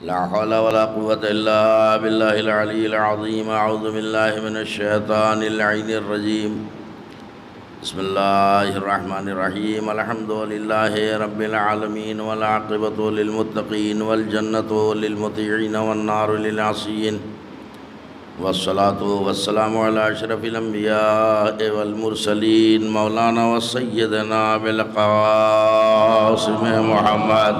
لا حول ولا قوة إلا بالله العلي العظيم. أعوذ بالله من الشيطان اللعين الرجيم. بسم الله الرحمن الرحيم. الحمد لله رب العالمين والعاقبة للمتقين والجنة للمطيعين والنار للعاصين، والصلاة والسلام على أشرف الأنبياء والمرسلين مولانا وسيدنا بالقاسم محمد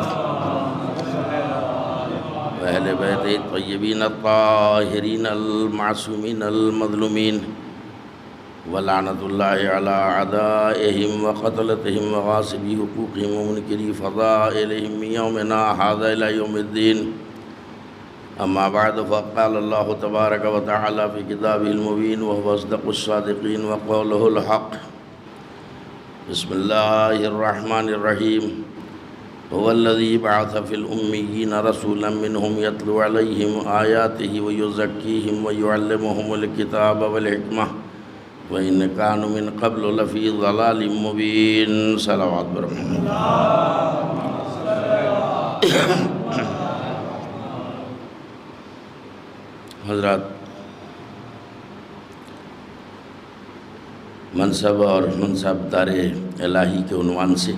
وأهل بيته الطيبين الطاهرين المعصومين المظلومين، ولعنة الله على أعدائهم وقتلتهم وغاصبي حقوقهم ومنكري فضائلهم من يومنا هذا إلى يوم الدين. أما بعد، فقال الله تبارك وتعالى في كتابه المبين وهو أصدق الصادقين وقوله الحق. بسم الله الرحمن الرحيم. هو الذي بعث في الأميين رسولا منهم يتلو عليهم آياته ويزكيهم ويعلمهم الكتاب والحكمة وإن كانوا من قبل لفي ضلال مبين. صلوات برحمة حضرات، منصب اور منصب دار الہی کے عنوان سے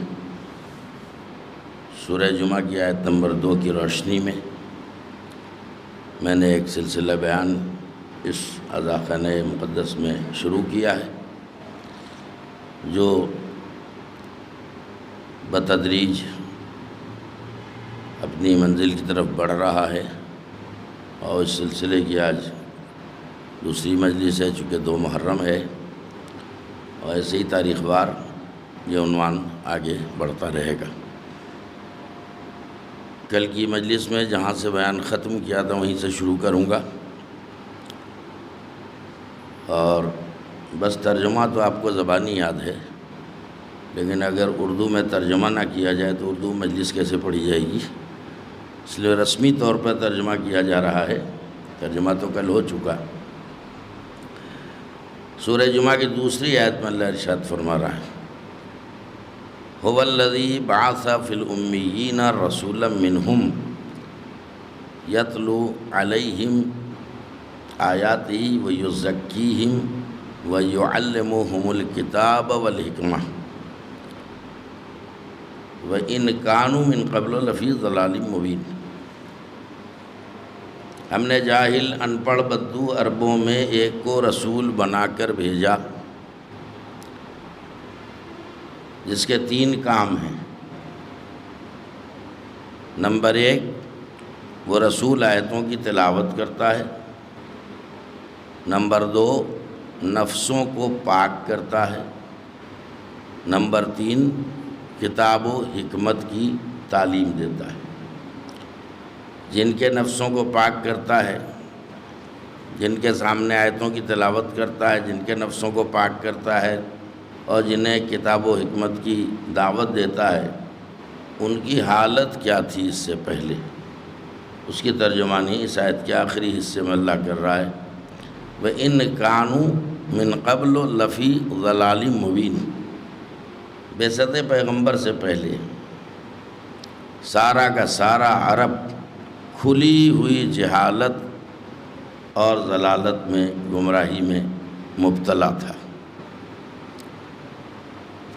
سورہ جمعہ کی آیت نمبر 2 کی روشنی میں میں نے ایک سلسلہ بیان اس اذاخانہ مقدس میں شروع کیا ہے، جو بتدریج اپنی منزل کی طرف بڑھ رہا ہے، اور اس سلسلے کی آج دوسری مجلس ہے، چونکہ 2 محرم ہے، اور ایسے ہی تاریخ وار یہ عنوان آگے بڑھتا رہے گا. کل کی مجلس میں جہاں سے بیان ختم کیا تھا وہیں سے شروع کروں گا، اور بس ترجمہ تو آپ کو زبانی یاد ہے، لیکن اگر اردو میں ترجمہ نہ کیا جائے تو اردو مجلس کیسے پڑھی جائے گی؟ اس لیے رسمی طور پر ترجمہ کیا جا رہا ہے. ترجمہ تو کل ہو چکا. سورہ جمعہ کی دوسری آیت میں اللہ ارشاد فرما رہا ہے، هو الذی بعث فی الامیین رسولا منہم یتلو علیہم آیاتہ ویزکیہم ویعلمہم الکتاب والحکمہ وَإِنْ كَانُوا مِنْ قَبْلُ لَفِي ضَلَالٍ مُبِينٍ. ہم نے جاہل ان پڑھ بدو عربوں میں ایک کو رسول بنا کر بھیجا جس کے 3 کام ہیں. نمبر 1، وہ رسول آیتوں کی تلاوت کرتا ہے. نمبر 2، نفسوں کو پاک کرتا ہے. نمبر 3، کتاب و حکمت کی تعلیم دیتا ہے. جن کے نفسوں کو پاک کرتا ہے، جن کے سامنے آیتوں کی تلاوت کرتا ہے، جن کے نفسوں کو پاک کرتا ہے، اور جنہیں کتاب و حکمت کی دعوت دیتا ہے، ان کی حالت کیا تھی اس سے پہلے، اس کی ترجمانی اس آیت کے آخری حصے میں اللہ کر رہا ہے. وَإِنْ كَانُوا مِنْ قَبْلُ لَفِي ضَلَالٍ مُبِينٍ. بعثت پیغمبر سے پہلے سارا کا سارا عرب کھلی ہوئی جہالت اور ضلالت میں، گمراہی میں مبتلا تھا.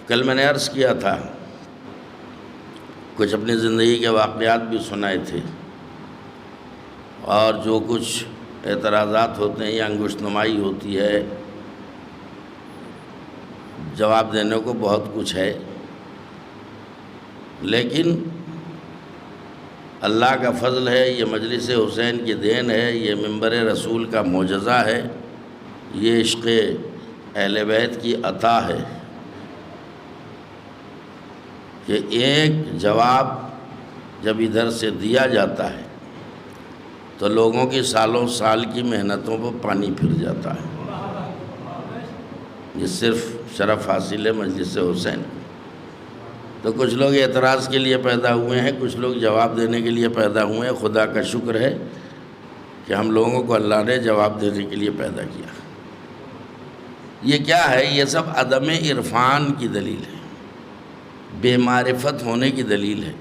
کل میں نے عرض کیا تھا، کچھ اپنی زندگی کے واقعات بھی سنائے تھے، اور جو کچھ اعتراضات ہوتے ہیں یا انگشت نمائی ہوتی ہے، جواب دینے کو بہت کچھ ہے، لیکن اللہ کا فضل ہے، یہ مجلس حسین کی دین ہے، یہ منبر رسول کا معجزہ ہے، یہ عشق اہل بیت کی عطا ہے کہ ایک جواب جب ادھر سے دیا جاتا ہے تو لوگوں کی سالوں سال کی محنتوں پر پانی پھر جاتا ہے. یہ صرف شرف حاصل ہے مجلس حسین. تو کچھ لوگ اعتراض کے لیے پیدا ہوئے ہیں، کچھ لوگ جواب دینے کے لیے پیدا ہوئے ہیں. خدا کا شکر ہے کہ ہم لوگوں کو اللہ نے جواب دینے کے لیے پیدا کیا. یہ کیا ہے؟ یہ سب عدم عرفان کی دلیل ہے، بے معرفت ہونے کی دلیل ہے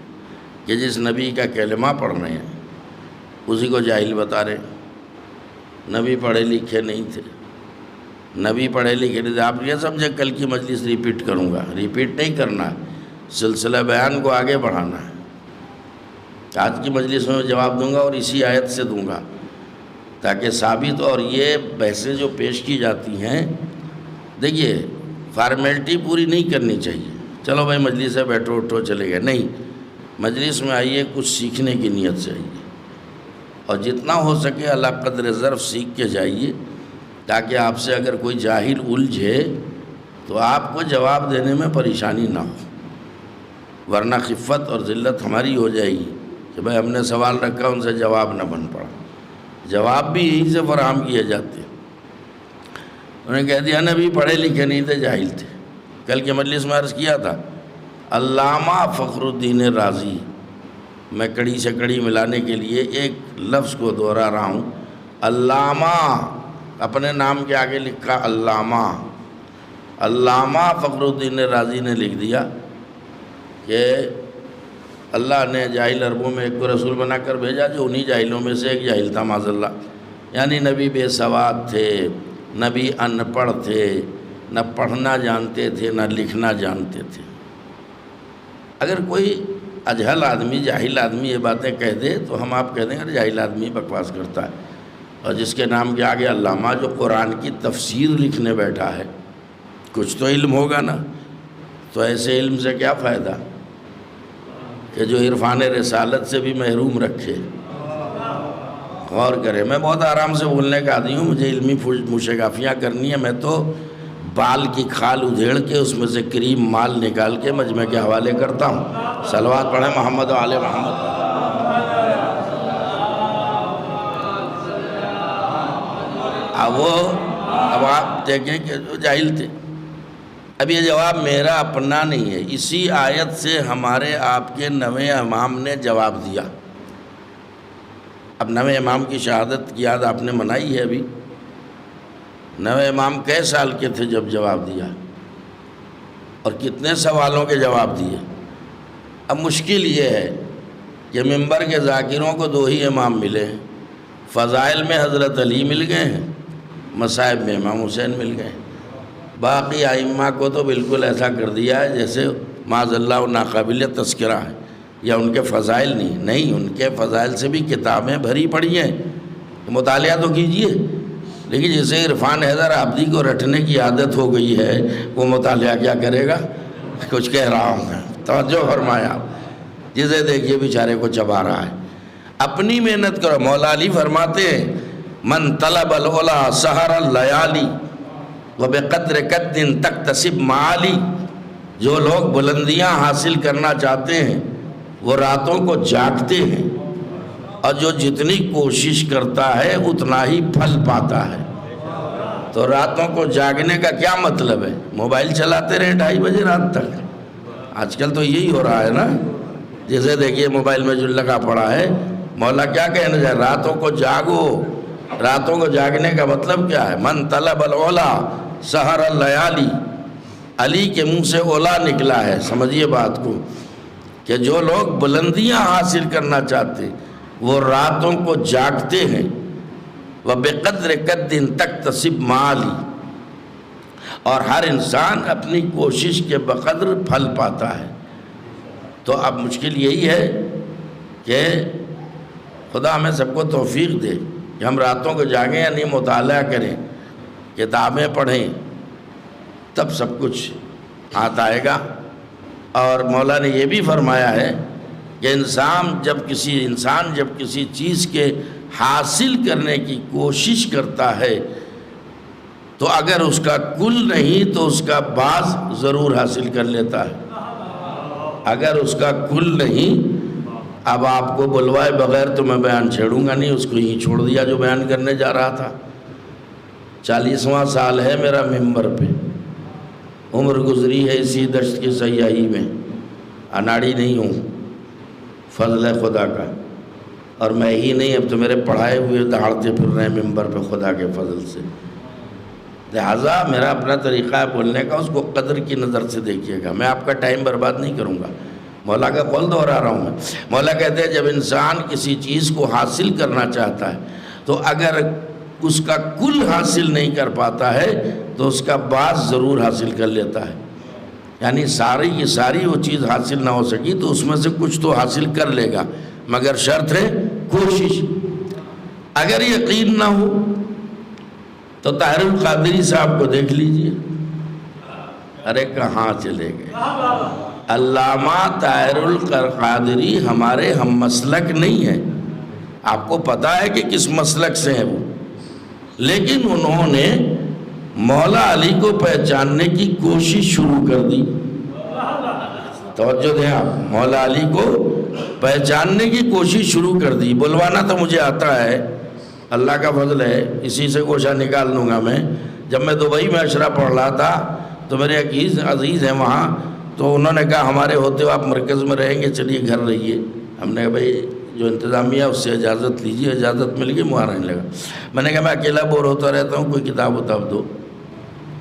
کہ جس نبی کا کلمہ پڑھ رہے ہیں، اسی کو جاہل بتا رہے. نبی پڑھے لکھے نہیں تھے، نبی پڑھے لکھے نہیں تھے. آپ یہ سمجھے کل کی مجلس ریپیٹ کروں گا؟ ریپیٹ نہیں کرنا ہے، سلسلہ بیان کو آگے بڑھانا ہے. آج کی مجلس میں جواب دوں گا اور اسی آیت سے دوں گا تاکہ ثابت. اور یہ بحثیں جو پیش کی جاتی ہیں، دیکھیے فارمیلٹی پوری نہیں کرنی چاہیے. چلو بھائی مجلس سے بیٹھو اٹھو چلے گئے، نہیں، مجلس میں آئیے کچھ سیکھنے کی نیت سے آئیے، اور جتنا ہو سکے اللہ قدر ظرف سیکھ کے جائیے تاکہ آپ سے اگر کوئی جاہل الجھے تو آپ کو جواب دینے میں پریشانی نہ ہو، ورنہ خفت اور ذلت ہماری ہو جائے گی کہ بھائی ہم نے سوال رکھا ان سے جواب نہ بن پڑا. جواب بھی یہیں سے فراہم کیے جاتے ہیں. انہوں نے کہہ دیا نبی پڑھے لکھے نہیں تھے، جاہل تھے. کل کے مجلس میں عرض کیا تھا علامہ فخر الدین رازی، میں کڑی سے کڑی ملانے کے لیے ایک لفظ کو دوہرا رہا ہوں. علامہ اپنے نام کے آگے لکھا علامہ. علامہ فخر الدین رازی نے لکھ دیا کہ اللہ نے جاہل عربوں میں ایک کو رسول بنا کر بھیجا جو انہی جاہلوں میں سے ایک جاہل تھا معاذ اللہ. یعنی نبی بے سواد تھے، نبی ان پڑھ تھے، نہ پڑھنا جانتے تھے نہ لکھنا جانتے تھے. اگر کوئی اجہل آدمی، جاہل آدمی یہ باتیں کہہ دے تو ہم آپ کہہ دیں گے جاہل آدمی بکواس کرتا ہے. اور جس کے نام کے آگے علامہ جو قرآن کی تفسیر لکھنے بیٹھا ہے، کچھ تو علم ہوگا نا. تو ایسے علم سے کیا فائدہ کہ جو عرفان رسالت سے بھی محروم رکھے. غور کرے. میں بہت آرام سے بولنے کا عادی ہوں، مجھے علمی مشگافیاں کرنی ہے. میں تو بال کی کھال ادھیڑ کے اس میں سے کریم مال نکال کے مجمع کے حوالے کرتا ہوں. صلوات پڑھیں محمد و آل محمد. اب آپ دیکھیں کہ جو جاہل تھے. اب یہ جواب میرا اپنا نہیں ہے، اسی آیت سے ہمارے آپ کے نویں امام نے جواب دیا. اب نویں امام کی شہادت کی یاد آپ نے منائی ہے ابھی. نویں امام کئے سال کے تھے جب جواب دیا، اور کتنے سوالوں کے جواب دیے. اب مشکل یہ ہے کہ منبر کے ذاکروں کو دو ہی امام ملے ہیں. فضائل میں حضرت علی مل گئے ہیں، مصائب میں امام حسین مل گئے ہیں. باقی ائمہ کو تو بالکل ایسا کر دیا ہے جیسے معاذ اللہ ناقابل تذکرہ ہے، یا ان کے فضائل نہیں. ان کے فضائل سے بھی کتابیں بھری پڑی ہیں، مطالعہ تو کیجئے. لیکن جسے عرفان حیدر عابدی کو رٹنے کی عادت ہو گئی ہے وہ مطالعہ کیا کرے گا؟ کچھ کہہ رہا ہوں میں، توجہ فرمایا. جسے دیکھیے بیچارے کو چبا رہا ہے. اپنی محنت کرو. مولا علی فرماتے ہیں من طلب العلا سحر اللیالی وبقدر قد تکتسب معالی. جو لوگ بلندیاں حاصل کرنا چاہتے ہیں وہ راتوں کو جاگتے ہیں، اور جو جتنی کوشش کرتا ہے اتنا ہی پھل پاتا ہے. تو راتوں کو جاگنے کا کیا مطلب ہے؟ موبائل چلاتے رہے 2:30 بجے رات تک. آج کل تو یہی ہو رہا ہے نا. جیسے دیکھیے موبائل میں جو لگا پڑا ہے. مولا کیا کہنا چاہے؟ راتوں کو جاگو. راتوں کو جاگنے کا مطلب کیا ہے؟ من طلب العلا سحر اللیالی. علی کے منہ سے اولا نکلا ہے. سمجھیے بات کو کہ جو لوگ بلندیاں حاصل کرنا چاہتے وہ راتوں کو جاگتے ہیں. وَبِقَدْرِ قَدٍ تَكْتَسِبْ مَعَالِي. اور ہر انسان اپنی کوشش کے بقدر پھل پاتا ہے. تو اب مشکل یہی ہے کہ خدا ہمیں سب کو توفیق دے کہ ہم راتوں کو جاگیں، یعنی مطالعہ کریں، کتابیں پڑھیں، تب سب کچھ ہاتھ آئے گا. اور مولا نے یہ بھی فرمایا ہے کہ انسان جب کسی چیز کے حاصل کرنے کی کوشش کرتا ہے تو اگر اس کا کل نہیں تو اس کا بعض ضرور حاصل کر لیتا ہے. اگر اس کا کل نہیں، اب آپ کو بلوائے بغیر تو میں بیان چھیڑوں گا نہیں، اس کو ہی چھوڑ دیا جو بیان کرنے جا رہا تھا. 40واں سال ہے میرا ممبر پہ. عمر گزری ہے اسی دشت کی سیاحی میں. اناڑی نہیں ہوں، فضل ہے خدا کا. اور میں ہی نہیں، اب تو میرے پڑھائے ہوئے دہاڑتے پھر رہے ہیں ممبر پہ خدا کے فضل سے. لہٰذا میرا اپنا طریقہ ہے بولنے کا، اس کو قدر کی نظر سے دیکھیے گا. میں آپ کا ٹائم برباد نہیں کروں گا. مولا کا قول دہرا رہا ہوں میں. مولا کہتے ہیں جب انسان کسی چیز کو حاصل کرنا چاہتا ہے تو اگر اس کا کل حاصل نہیں کر پاتا ہے تو اس کا بعض ضرور حاصل کر لیتا ہے. یعنی ساری کی ساری وہ چیز حاصل نہ ہو سکی تو اس میں سے کچھ تو حاصل کر لے گا، مگر شرط ہے کوشش. اگر یقین نہ ہو تو طاہر القادری صاحب کو دیکھ لیجئے. ارے کہاں چلے گئے؟ علامہ طاہر القادری ہمارے ہم مسلک نہیں ہیں. آپ کو پتہ ہے کہ کس مسلک سے ہیں وہ، لیکن انہوں نے مولا علی کو پہچاننے کی کوشش شروع کر دی. توجہ دیں آپ، مولا علی کو پہچاننے کی کوشش شروع کر دی. بلوانا تو مجھے آتا ہے، اللہ کا فضل ہے، اسی سے گوشہ نکال لوں گا میں. جب میں دبئی میں عشرہ پڑھ رہا تھا تو میرے عزیز ہیں وہاں، تو انہوں نے کہا ہمارے ہوتے ہو آپ مرکز میں رہیں گے، چلیے گھر رہیے. ہم نے کہا بھائی جو انتظامیہ اس سے اجازت لیجیے. اجازت مل گئی، وہاں رہنے لگا. میں نے کہا میں اکیلا بور ہوتا رہتا ہوں، کوئی کتاب اتاب دو.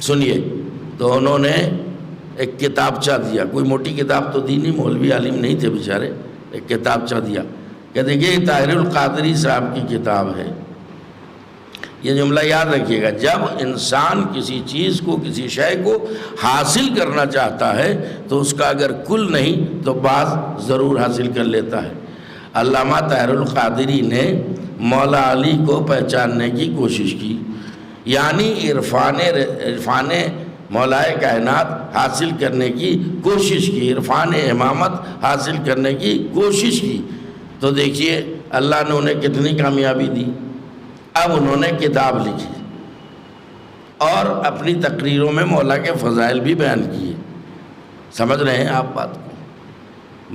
سنیے، تو انہوں نے ایک کتابچہ دیا. کوئی موٹی کتاب تو دی نہیں، مولوی عالم نہیں تھے بیچارے. ایک کتابچہ دیا کہ دیکھیے یہ طاہر القادری صاحب کی کتاب ہے. یہ جملہ یاد رکھیے گا، جب انسان کسی چیز کو، کسی شے کو حاصل کرنا چاہتا ہے تو اس کا اگر کل نہیں تو بعض ضرور حاصل کر لیتا ہے. علامہ طاہر القادری نے مولا علی کو پہچاننے کی کوشش کی، یعنی عرفان مولائے کائنات حاصل کرنے کی کوشش کی، عرفان امامت حاصل کرنے کی کوشش کی. تو دیکھیے اللہ نے انہیں کتنی کامیابی دی. اب انہوں نے کتاب لکھی اور اپنی تقریروں میں مولا کے فضائل بھی بیان کیے. سمجھ رہے ہیں آپ بات کو؟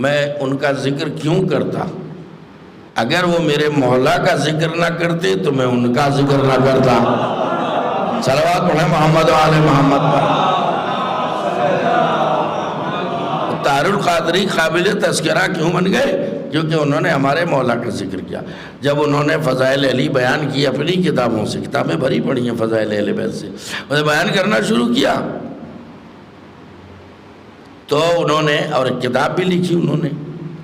میں ان کا ذکر کیوں کرتا؟ اگر وہ میرے مولا کا ذکر نہ کرتے تو میں ان کا ذکر نہ کرتا. صلوات پڑھیں محمد و آل محمد پر. طاہر القادری قابل تذکرہ کیوں بن گئے؟ کیونکہ انہوں نے ہمارے مولا کا ذکر کیا. جب انہوں نے فضائل اہل بیان کی اپنی کتابوں سے، کتابیں بھری پڑی ہیں فضائل اہل بیت سے، انہیں بیان کرنا شروع کیا تو انہوں نے اور ایک کتاب بھی لکھی انہوں نے.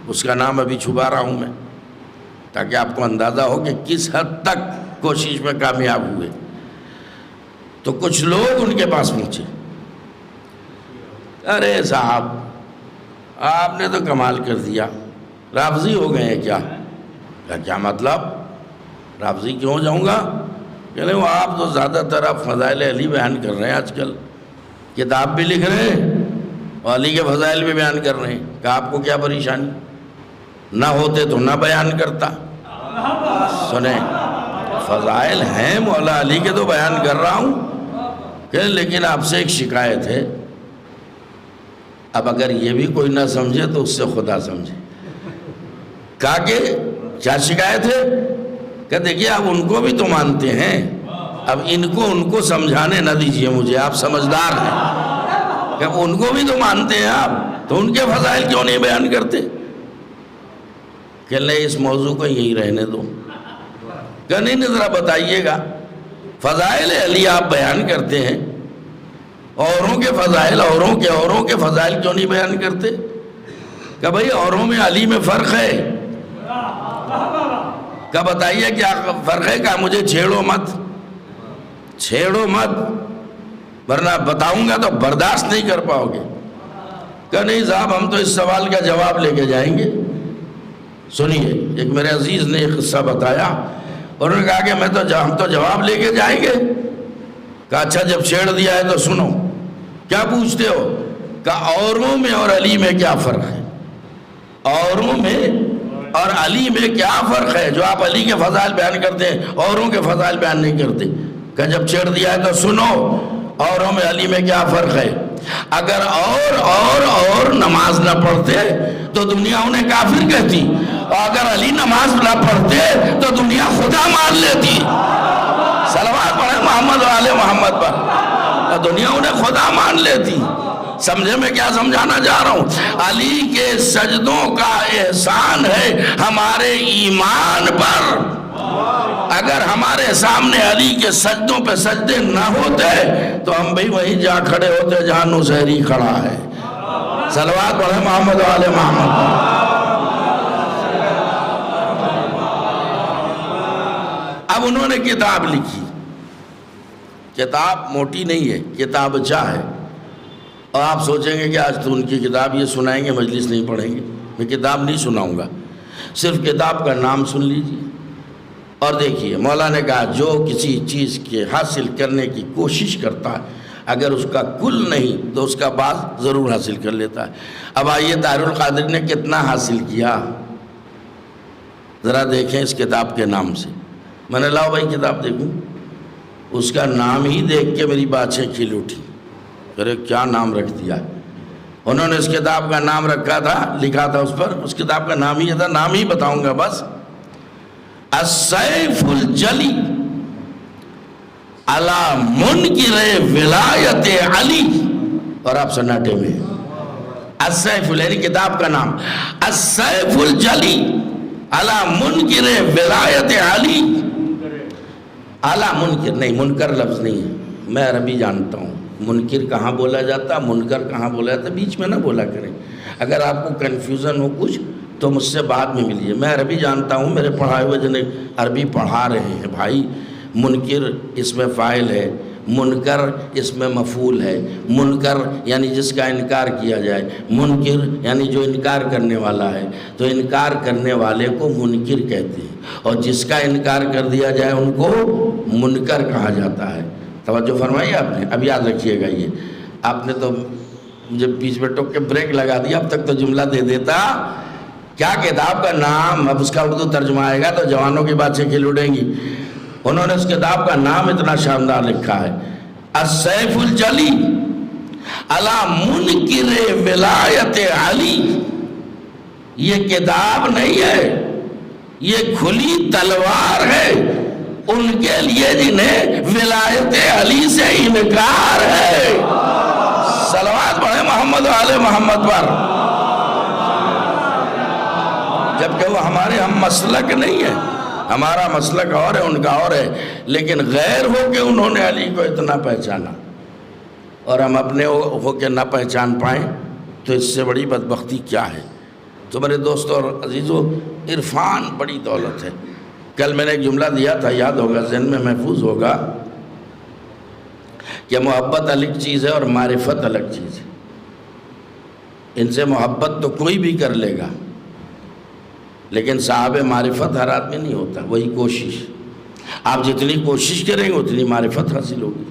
اس کا نام ابھی چھپا رہا ہوں میں تاکہ آپ کو اندازہ ہو کہ کس حد تک کوشش میں کامیاب ہوئے. تو کچھ لوگ ان کے پاس پہنچے، ارے صاحب آپ نے تو کمال کر دیا، رافضی ہو گئے ہیں کیا؟ کیا مطلب؟ رافضی کیوں ہو جاؤں گا؟ کہ نہیں، وہ آپ تو زیادہ تر آپ فضائل علی بیان کر رہے ہیں، آج کل کتاب بھی لکھ رہے ہیں اور علی کے فضائل بھی بیان کر رہے ہیں. کہ آپ کو کیا پریشانی؟ نہ ہوتے تو نہ بیان کرتا. سنیں، فضائل ہیں مولا علی کے تو بیان کر رہا ہوں، کہ لیکن آپ سے ایک شکایت ہے. اب اگر یہ بھی کوئی نہ سمجھے تو اس سے خدا سمجھے. کہا کہ کیا شکایت ہے؟ کہ دیکھیے آپ ان کو بھی تو مانتے ہیں، اب ان کو سمجھانے نہ دیجئے مجھے، آپ سمجھدار ہیں، کہ ان کو بھی تو مانتے ہیں آپ، تو ان کے فضائل کیوں نہیں بیان کرتے؟ کہ نہیں اس موضوع کو یہی رہنے دو. کہ نہیں ذرا بتائیے گا، فضائل علی آپ بیان کرتے ہیں، اوروں کے فضائل اوروں کے فضائل کیوں نہیں بیان کرتے؟ کہ بھئی اوروں میں علی میں فرق ہے. کہ بتائیے کیا فرق ہے؟ کہ مجھے چھیڑو مت ورنہ بتاؤں گا تو برداشت نہیں کر پاؤ گے. کہ نہیں صاحب ہم تو اس سوال کا جواب لے کے جائیں گے. سنیے، ایک میرے عزیز نے ایک قصہ بتایا، اور انہوں نے کہا کہ ہم تو جواب لے کے جائیں گے. کہا اچھا جب چھیڑ دیا ہے تو سنو. کیا پوچھتے ہو؟ کہ اوروں میں اور علی میں کیا فرق ہے؟ اوروں میں اور علی میں کیا فرق ہے جو آپ علی کے فضائل بیان کرتے ہیں اوروں کے فضائل بیان نہیں کرتے؟ کہ جب چھیڑ دیا ہے تو سنو، اوروں میں علی میں کیا فرق ہے؟ اگر اور نماز نہ پڑھتے تو دنیا انہیں کافر کہتی، اور اگر علی نماز نہ پڑھتے تو دنیا خدا مان لیتی. صلوات پڑھیں محمد و آل محمد پر. دنیا انہیں خدا مان لیتی. سمجھے میں کیا سمجھانا چاہ رہا ہوں؟ علی کے سجدوں کا احسان ہے ہمارے ایمان پر. اگر ہمارے سامنے علی کے سجدوں پہ سجدے نہ ہوتے تو ہم بھی وہیں جا کھڑے ہوتے جہاں نصیری کھڑا ہے. صلوات پڑھیں محمد و آل محمد۔ اب انہوں نے کتاب لکھی، کتاب موٹی نہیں ہے، کتابچہ ہے، اور آپ سوچیں گے کہ آج تو ان کی کتاب یہ سنائیں گے، مجلس نہیں پڑھیں گے۔ میں کتاب نہیں سناؤں گا، صرف کتاب کا نام سن لیجیے اور دیکھیے۔ مولا نے کہا جو کسی چیز کے حاصل کرنے کی کوشش کرتا ہے، اگر اس کا کل نہیں تو اس کا بعض ضرور حاصل کر لیتا ہے۔ اب آئیے طاہر القادری نے کتنا حاصل کیا، ذرا دیکھیں اس کتاب کے نام سے۔ میں نے لاؤ بھائی کتاب دیکھوں، اس کا نام ہی دیکھ کے میری باتیں کھل اٹھی، ارے کیا نام رکھ دیا۔ انہوں نے اس کتاب کا نام رکھا تھا، لکھا تھا اس پر، اس کتاب کا نام ہی تھا، نام ہی بتاؤں گا بس، السیف الجلی علی منکر ولایت علی۔ اور آپ سناٹے میں السیف یعنی کتاب کا نام، السیف الجلی علی منکر ولایت علی۔ اعلیٰ منکر نہیں، منکر لفظ نہیں ہے، میں عربی جانتا ہوں، منکر کہاں بولا جاتا، منکر کہاں بولا جاتا، بیچ میں نہ بولا کریں۔ اگر آپ کو کنفیوژن ہو کچھ تو مجھ سے بعد میں ملیے، میں عربی جانتا ہوں، میرے پڑھائے ہوئے جنہیں عربی پڑھا رہے ہیں بھائی۔ منکر اس میں فاعل ہے، منکر اس میں مفعول ہے۔ منکر یعنی جس کا انکار کیا جائے، منکر یعنی جو انکار کرنے والا ہے، تو انکار کرنے والے کو منکر کہتے ہیں، اور جس کا انکار کر دیا جائے ان کو منکر کہا جاتا ہے۔ توجہ فرمائی آپ نے، اب یاد رکھیے گا یہ، آپ نے تو مجھے بیچ میں ٹوک کے بریک لگا دیا، اب تک تو جملہ دے دیتا۔ کیا کتاب کا نام، اب اس کا اردو ترجمہ آئے گا تو جوانوں کی باتیں کھل اٹھیں گی۔ انہوں نے اس کتاب کا نام اتنا شاندار لکھا ہے، السیف الجلی علی منکر ولایت علی۔ یہ کتاب نہیں ہے، یہ کھلی تلوار ہے ان کے لیے جنہیں ولایت علی سے انکار ہے۔ صلوات پڑھیں محمد و آل محمد پر، جبکہ وہ ہمارے ہم مسلک نہیں ہے، ہمارا مسلک اور ہے، ان کا اور ہے، لیکن غیر ہو کے انہوں نے علی کو اتنا پہچانا اور ہم اپنے ہو کے نہ پہچان پائیں تو اس سے بڑی بدبختی کیا ہے۔ تو میرے دوستوں اور عزیزوں، عرفان بڑی دولت ہے۔ کل میں نے ایک جملہ دیا تھا، یاد ہوگا، ذہن میں محفوظ ہوگا، کہ محبت الگ چیز ہے اور معرفت الگ چیز ہے۔ ان سے محبت تو کوئی بھی کر لے گا، لیکن صاحب معرفت ہر آدمی نہیں ہوتا، وہی کوشش۔ آپ جتنی کوشش کریں گے اتنی معرفت حاصل ہوگی۔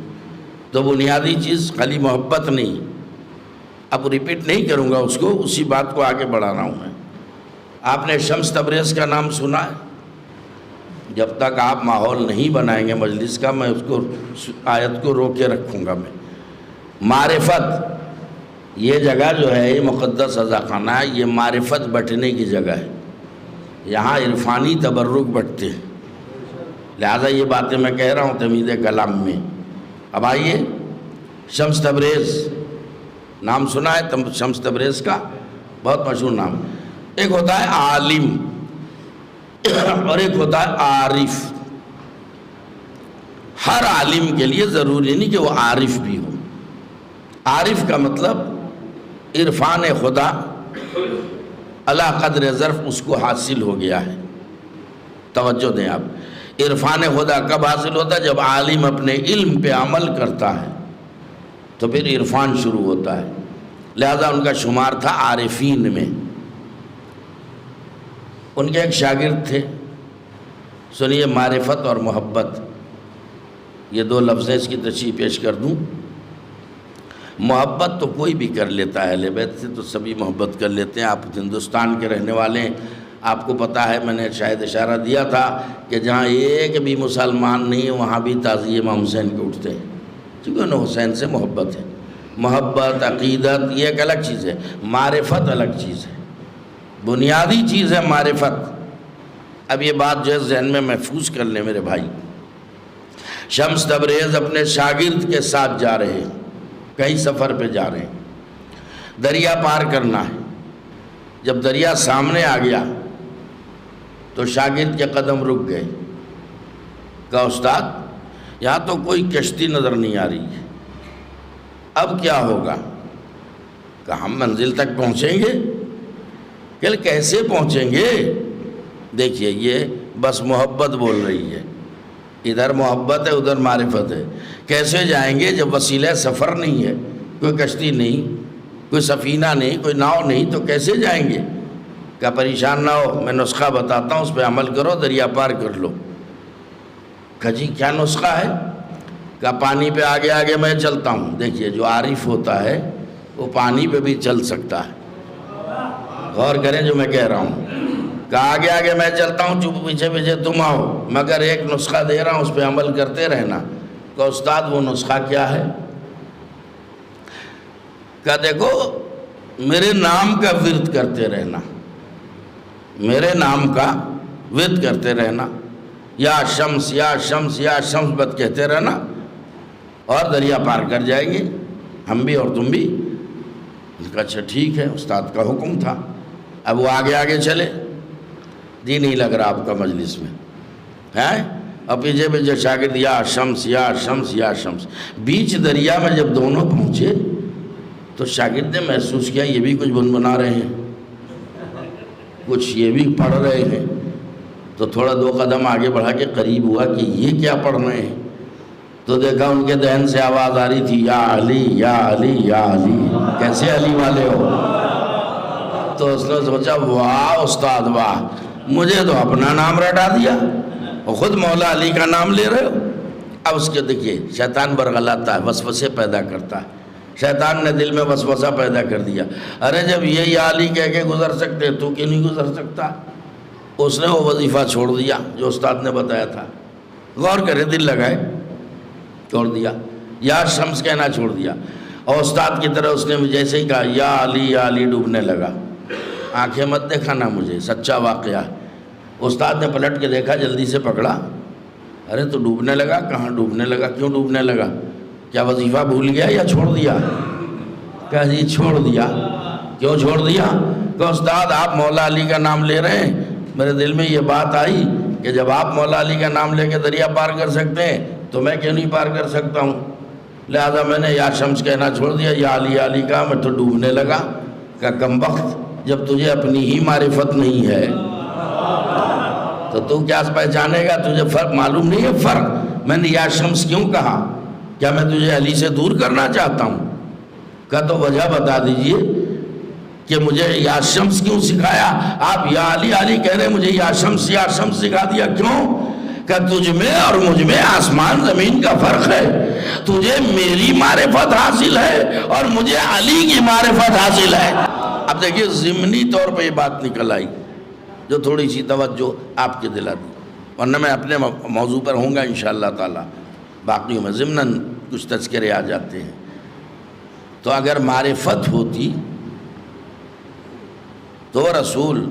تو بنیادی چیز خالی محبت نہیں، اب ریپیٹ نہیں کروں گا اس کو، اسی بات کو آگے بڑھا رہا ہوں میں۔ آپ نے شمس تبریز کا نام سنا ہے؟ جب تک آپ ماحول نہیں بنائیں گے مجلس کا، میں اس کو آیت کو روکے رکھوں گا میں۔ معرفت، یہ جگہ جو ہے یہ مقدس عزاخانہ ہے، یہ معرفت بٹنے کی جگہ ہے، یہاں عرفانی تبرک بٹتے ہیں، لہذا یہ باتیں میں کہہ رہا ہوں تمہید کلام میں۔ اب آئیے، شمس تبریز نام سنا ہے شمس تبریز کا؟ بہت مشہور نام۔ ایک ہوتا ہے عالم اور ایک ہوتا ہے عارف۔ ہر عالم کے لیے ضروری نہیں کہ وہ عارف بھی ہو۔ عارف کا مطلب عرفان خدا اللہ قدر ظرف اس کو حاصل ہو گیا ہے۔ توجہ دیں آپ، عرفان خدا کب حاصل ہوتا ہے؟ جب عالم اپنے علم پہ عمل کرتا ہے تو پھر عرفان شروع ہوتا ہے، لہذا ان کا شمار تھا عارفین میں۔ ان کے ایک شاگرد تھے، سنیے، معرفت اور محبت، یہ دو لفظیں اس کی تشریح پیش کر دوں۔ محبت تو کوئی بھی کر لیتا ہے، اہل بیت سے تو سبھی محبت کر لیتے ہیں۔ آپ ہندوستان کے رہنے والے ہیں، آپ کو پتہ ہے، میں نے شاید اشارہ دیا تھا کہ جہاں ایک بھی مسلمان نہیں ہے وہاں بھی تعزیے امام حسین کے اٹھتے ہیں، کیونکہ انہیں حسین سے محبت ہے۔ محبت، عقیدت یہ ایک الگ چیز ہے، معرفت الگ چیز ہے، بنیادی چیز ہے معرفت۔ اب یہ بات جو ہے ذہن میں محفوظ کر لیں میرے بھائی۔ شمس تبریز اپنے شاگرد کے ساتھ جا رہے ہیں، کہیں سفر پہ جا رہے ہیں، دریا پار کرنا ہے۔ جب دریا سامنے آ گیا تو شاگرد کے قدم رک گئے، کہا استاد یہاں تو کوئی کشتی نظر نہیں آ رہی ہے، اب کیا ہوگا؟ کہ ہم منزل تک پہنچیں گے؟ کہ کیسے پہنچیں گے؟ دیکھیے یہ بس محبت بول رہی ہے، ادھر محبت ہے ادھر معرفت ہے۔ کیسے جائیں گے جب وسیلہ سفر نہیں ہے، کوئی کشتی نہیں، کوئی سفینہ نہیں، کوئی ناؤ نہیں، تو کیسے جائیں گے؟ کہ پریشان نہ ہو، میں نسخہ بتاتا ہوں، اس پہ عمل کرو، دریا پار کر لو۔ کہ جی کیا نسخہ ہے؟ کہ پانی پہ آگے آگے میں چلتا ہوں۔ دیکھیے جو عارف ہوتا ہے وہ پانی پہ بھی چل سکتا ہے، غور کریں جو میں کہہ رہا ہوں۔ کہ آگے آگے میں چلتا ہوں، چپ پیچھے پیچھے تم آؤ، مگر ایک نسخہ دے رہا ہوں، اس پہ عمل کرتے رہنا۔ کہ استاد وہ نسخہ کیا ہے؟ کہ دیکھو میرے نام کا ورد کرتے رہنا، میرے نام کا ورد کرتے رہنا، یا شمس یا شمس یا شمس بت کہتے رہنا، اور دریا پار کر جائیں گے ہم بھی اور تم بھی۔ کہا اچھا ٹھیک ہے، استاد کا حکم تھا۔ اب وہ آگے آگے چلے، جی نہیں لگ رہا آپ کا مجلس میں ہے، اور پیچھے پیچھے شاگرد یا شمس یا شمس یا شمس۔ بیچ دریا میں جب دونوں پہنچے تو شاگرد نے محسوس کیا یہ بھی کچھ بنبنا رہے ہیں، کچھ یہ بھی پڑھ رہے ہیں۔ تو تھوڑا دو قدم آگے بڑھا کے قریب ہوا کہ یہ کیا پڑھ رہے ہیں، تو دیکھا ان کے دہن سے آواز آ رہی تھی، یا علی یا علی یا علی۔ کیسے علی والے ہو؟ تو اس نے سوچا واہ استاد واہ، مجھے تو اپنا نام رٹا دیا اور خود مولا علی کا نام لے رہے ہو۔ اب اس کے دیکھیے شیطان برغلاتا ہے، وسوسے پیدا کرتا ہے۔ شیطان نے دل میں وسوسہ پیدا کر دیا، ارے جب یہ یا علی کہہ کے گزر سکتے تو کیوں نہیں گزر سکتا؟ اس نے وہ وظیفہ چھوڑ دیا جو استاد نے بتایا تھا، غور کرے دل لگائے، چھوڑ دیا، یا شمس کہنا چھوڑ دیا، اور استاد کی طرح اس نے جیسے ہی کہا یا علی ڈوبنے لگا۔ آنکھیں مت دیکھا نا، مجھے سچا واقعہ۔ استاد نے پلٹ کے دیکھا، جلدی سے پکڑا، ارے تو ڈوبنے لگا؟ کہاں ڈوبنے لگا؟ کیوں ڈوبنے لگا؟ کیا وظیفہ بھول گیا یا چھوڑ دیا؟ کہا جی چھوڑ دیا۔ کیوں چھوڑ دیا؟ کہ استاد آپ مولا علی کا نام لے رہے ہیں، میرے دل میں یہ بات آئی کہ جب آپ مولا علی کا نام لے کے دریا پار کر سکتے ہیں تو میں کیوں نہیں پار کر سکتا ہوں؟ لہذا میں نے یا شمس کہنا چھوڑ دیا، یا علی کہا، میں تو ڈوبنے لگا۔ کہ کمبخت، جب تجھے اپنی ہی معرفت نہیں ہے تو کیا پہچانے گا؟ تجھے فرق معلوم نہیں ہے؟ فرق میں نے یا شمس کیوں کہا؟ کیا میں تجھے علی سے دور کرنا چاہتا ہوں؟ کہ تو وجہ بتا دیجئے کہ مجھے یا شمس کیوں سکھایا؟ آپ یا علی کہہ رہے ہیں، مجھے یا شمس سکھا دیا، کیوں؟ کہ تجھ میں اور مجھ میں آسمان زمین کا فرق ہے، تجھے میری معرفت حاصل ہے اور مجھے علی کی معرفت حاصل ہے۔ اب دیکھیے ضمنی طور پہ یہ بات نکل آئی جو تھوڑی سی توجہ آپ کے دلا دی، ورنہ میں اپنے موضوع پر ہوں گا انشاءاللہ تعالی، باقیوں میں ضمناً کچھ تذکرے آ جاتے ہیں۔ تو اگر معرفت ہوتی تو رسول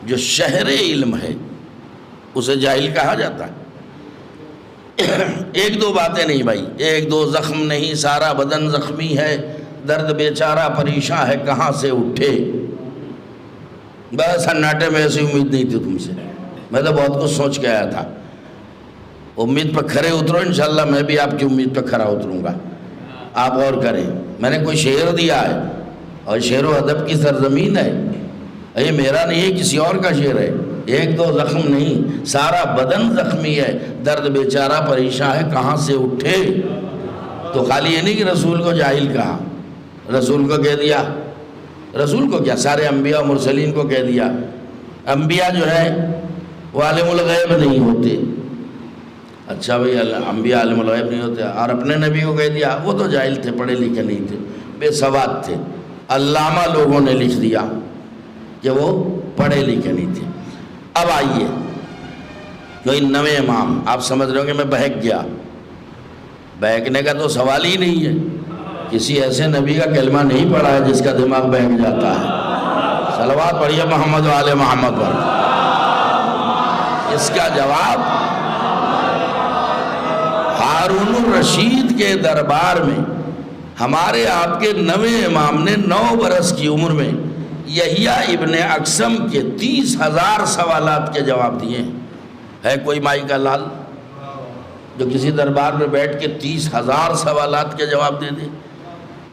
جو شہر علم ہے اسے جاہل کہا جاتا ہے؟ ایک دو باتیں نہیں بھائی، ایک دو زخم نہیں، سارا بدن زخمی ہے، درد بیچارہ پریشان ہے، کہاں سے اٹھے؟ بس سناٹے میں ایسی امید نہیں تھی تم سے، میں تو بہت کچھ سوچ کے آیا تھا۔ امید پہ کھرے اترو، انشاءاللہ میں بھی آپ کی امید پہ کھرا اتروں گا۔ آپ غور کریں، میں نے کوئی شعر دیا ہے اور شعر و ادب کی سرزمین ہے، یہ میرا نہیں ہے، کسی اور کا شعر ہے۔ ایک دو زخم نہیں، سارا بدن زخمی ہے، درد بیچارہ پریشان ہے، کہاں سے اٹھے؟ تو خالی یہ نہیں کہ رسول کو جاہل کہا، رسول کو کہہ دیا، رسول کو کیا سارے انبیاء و مرسلین کو کہہ دیا۔ انبیاء جو ہے وہ عالم الغیب نہیں ہوتے، اچھا بھئی انبیاء عالم الغیب نہیں ہوتے، اور اپنے نبی کو کہہ دیا وہ تو جاہل تھے، پڑھے لکھے نہیں تھے، بے سواد تھے۔ علامہ لوگوں نے لکھ دیا کہ وہ پڑھے لکھے نہیں تھے۔ اب آئیے کوئی نوے امام، آپ سمجھ رہے ہوں کہ میں بہک گیا، بہکنے کا تو سوال ہی نہیں ہے، کسی ایسے نبی کا کلمہ نہیں پڑھا ہے جس کا دماغ بہک جاتا ہے۔ صلوات پڑھیے محمد و آل محمد پر۔ اس کا جواب ہارون الرشید کے دربار میں ہمارے آپ کے نوے امام نے 9 برس کی عمر میں یحییٰ ابن اقسم کے 30,000 سوالات کے جواب دیے ہیں۔ ہے کوئی مائی کا لال جو کسی دربار میں بیٹھ کے 30,000 سوالات کے جواب دے دے؟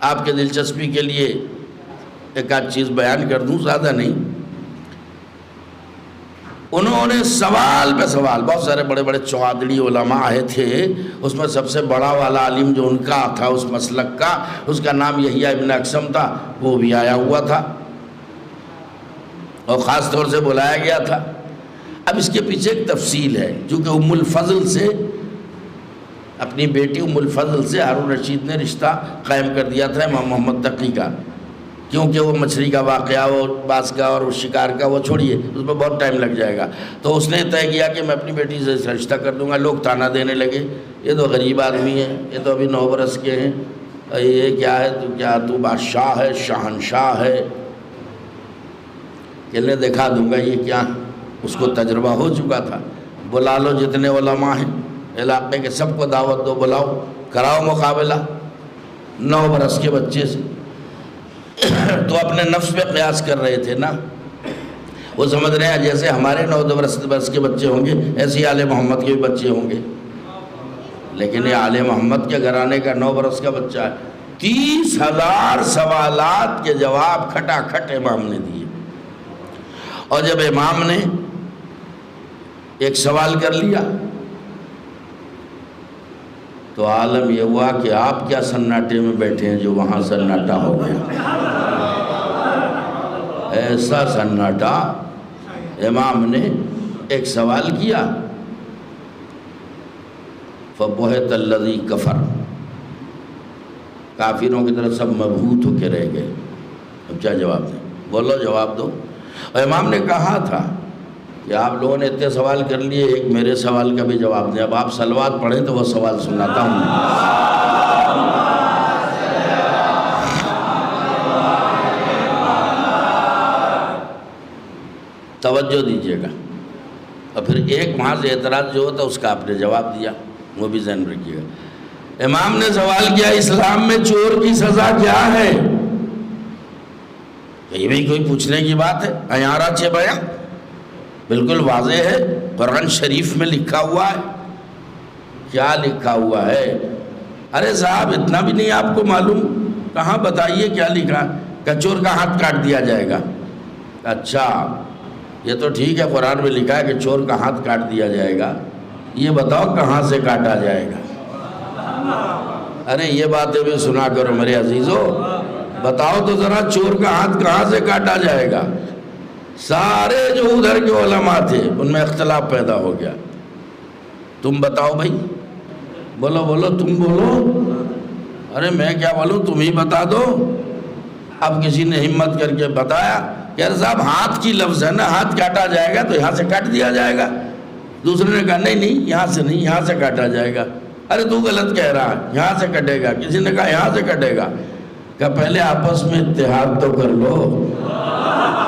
آپ کے دلچسپی کے لیے ایک آدھ چیز بیان کر دوں، زیادہ نہیں۔ انہوں نے سوال پہ سوال، بہت سارے بڑے بڑے چوادڑی علماء آئے تھے، اس میں سب سے بڑا والا عالم جو ان کا تھا اس مسلک کا، اس کا نام یحییٰ ابن اقسم تھا، وہ بھی آیا ہوا تھا اور خاص طور سے بلایا گیا تھا۔ اب اس کے پیچھے ایک تفصیل ہے، چونکہ ام الفضل سے، اپنی بیٹی ام الفضل سے ہارون رشید نے رشتہ قائم کر دیا تھا امام محمد تقی کا، کیونکہ وہ مچھلی کا واقعہ، وہ باز کا اور شکار کا وہ چھوڑیے، اس میں بہت ٹائم لگ جائے گا، تو اس نے طے کیا کہ میں اپنی بیٹی سے رشتہ کر دوں گا۔ لوگ تانا دینے لگے، یہ تو غریب آدمی ہے، یہ تو ابھی 9 برس کے ہیں، یہ کیا ہے، تو بادشاہ ہے، شہنشاہ ہے، کہنے دکھا دوں گا یہ کیا۔ اس کو تجربہ ہو چکا تھا، بلا لو جتنے علماء ہیں علاقے کے، سب کو دعوت دو، بلاؤ، کراؤ مقابلہ 9 برس کے بچے سے۔ تو اپنے نفس پہ قیاس کر رہے تھے نا، وہ سمجھ رہے ہیں جیسے ہمارے 9 برس کے بچے ہوں گے ایسے ہی آل محمد کے بھی بچے ہوں گے، لیکن یہ آل محمد کے گھرانے کا 9 برس کا بچہ ہے۔ 30,000 سوالات کے جواب کھٹا کھٹ امام نے دیے، اور جب امام نے ایک سوال کر لیا تو عالم یہ ہوا کہ آپ کیا سناٹے میں بیٹھے ہیں جو وہاں سناٹا ہو گیا۔ ایسا سناٹا، امام نے ایک سوال کیا، فَبُہِتَ الَّذِي كَفَرَ، کافروں کی طرف سب مبہوت ہو کے رہ گئے، اب کیا جواب دیں، بولو جواب دو۔ اور امام نے کہا تھا کہ آپ لوگوں نے اتنے سوال کر لیے، ایک میرے سوال کا بھی جواب دیں، اب آپ صلوات پڑھیں تو وہ سوال سناتا ہوں۔ توجہ دیجیے گا، اور پھر ایک محض اعتراض جو ہوتا اس کا آپ نے جواب دیا، وہ بھی ذہن رکھیے گا۔ امام نے سوال کیا، اسلام میں چور کی سزا کیا ہے؟ یہ بھی کوئی پوچھنے کی بات ہے؟ ایارہ چھ بیاں بالکل واضح ہے، قرآن شریف میں لکھا ہوا ہے۔ کیا لکھا ہوا ہے؟ ارے صاحب اتنا بھی نہیں آپ کو معلوم؟ کہاں بتائیے کیا لکھا؟ کہ چور کا ہاتھ کاٹ دیا جائے گا۔ اچھا یہ تو ٹھیک ہے، قرآن میں لکھا ہے کہ چور کا ہاتھ کاٹ دیا جائے گا، یہ بتاؤ کہاں سے کاٹا جائے گا؟ ارے یہ باتیں بھی سنا کرو میرے عزیزو، بتاؤ تو ذرا چور کا ہاتھ کہاں سے کاٹا جائے گا؟ سارے جو ادھر کے علماء تھے ان میں اختلاف پیدا ہو گیا۔ تم بتاؤ بھائی، بولو بولو، تم بولو۔ ارے میں کیا بولوں، تم ہی بتا دو۔ اب کسی نے ہمت کر کے بتایا کہ ارے صاحب ہاتھ کی لفظ ہے نا، ہاتھ کاٹا جائے گا تو یہاں سے کاٹ دیا جائے گا۔ دوسرے نے کہا نہیں نہیں، یہاں سے نہیں، یہاں سے کاٹا جائے گا۔ ارے تو غلط کہہ رہا ہے، یہاں سے کٹے گا۔ کسی نے کہا یہاں سے کٹے گا۔ کہ پہلے آپس میں اتحاد تو کر لو،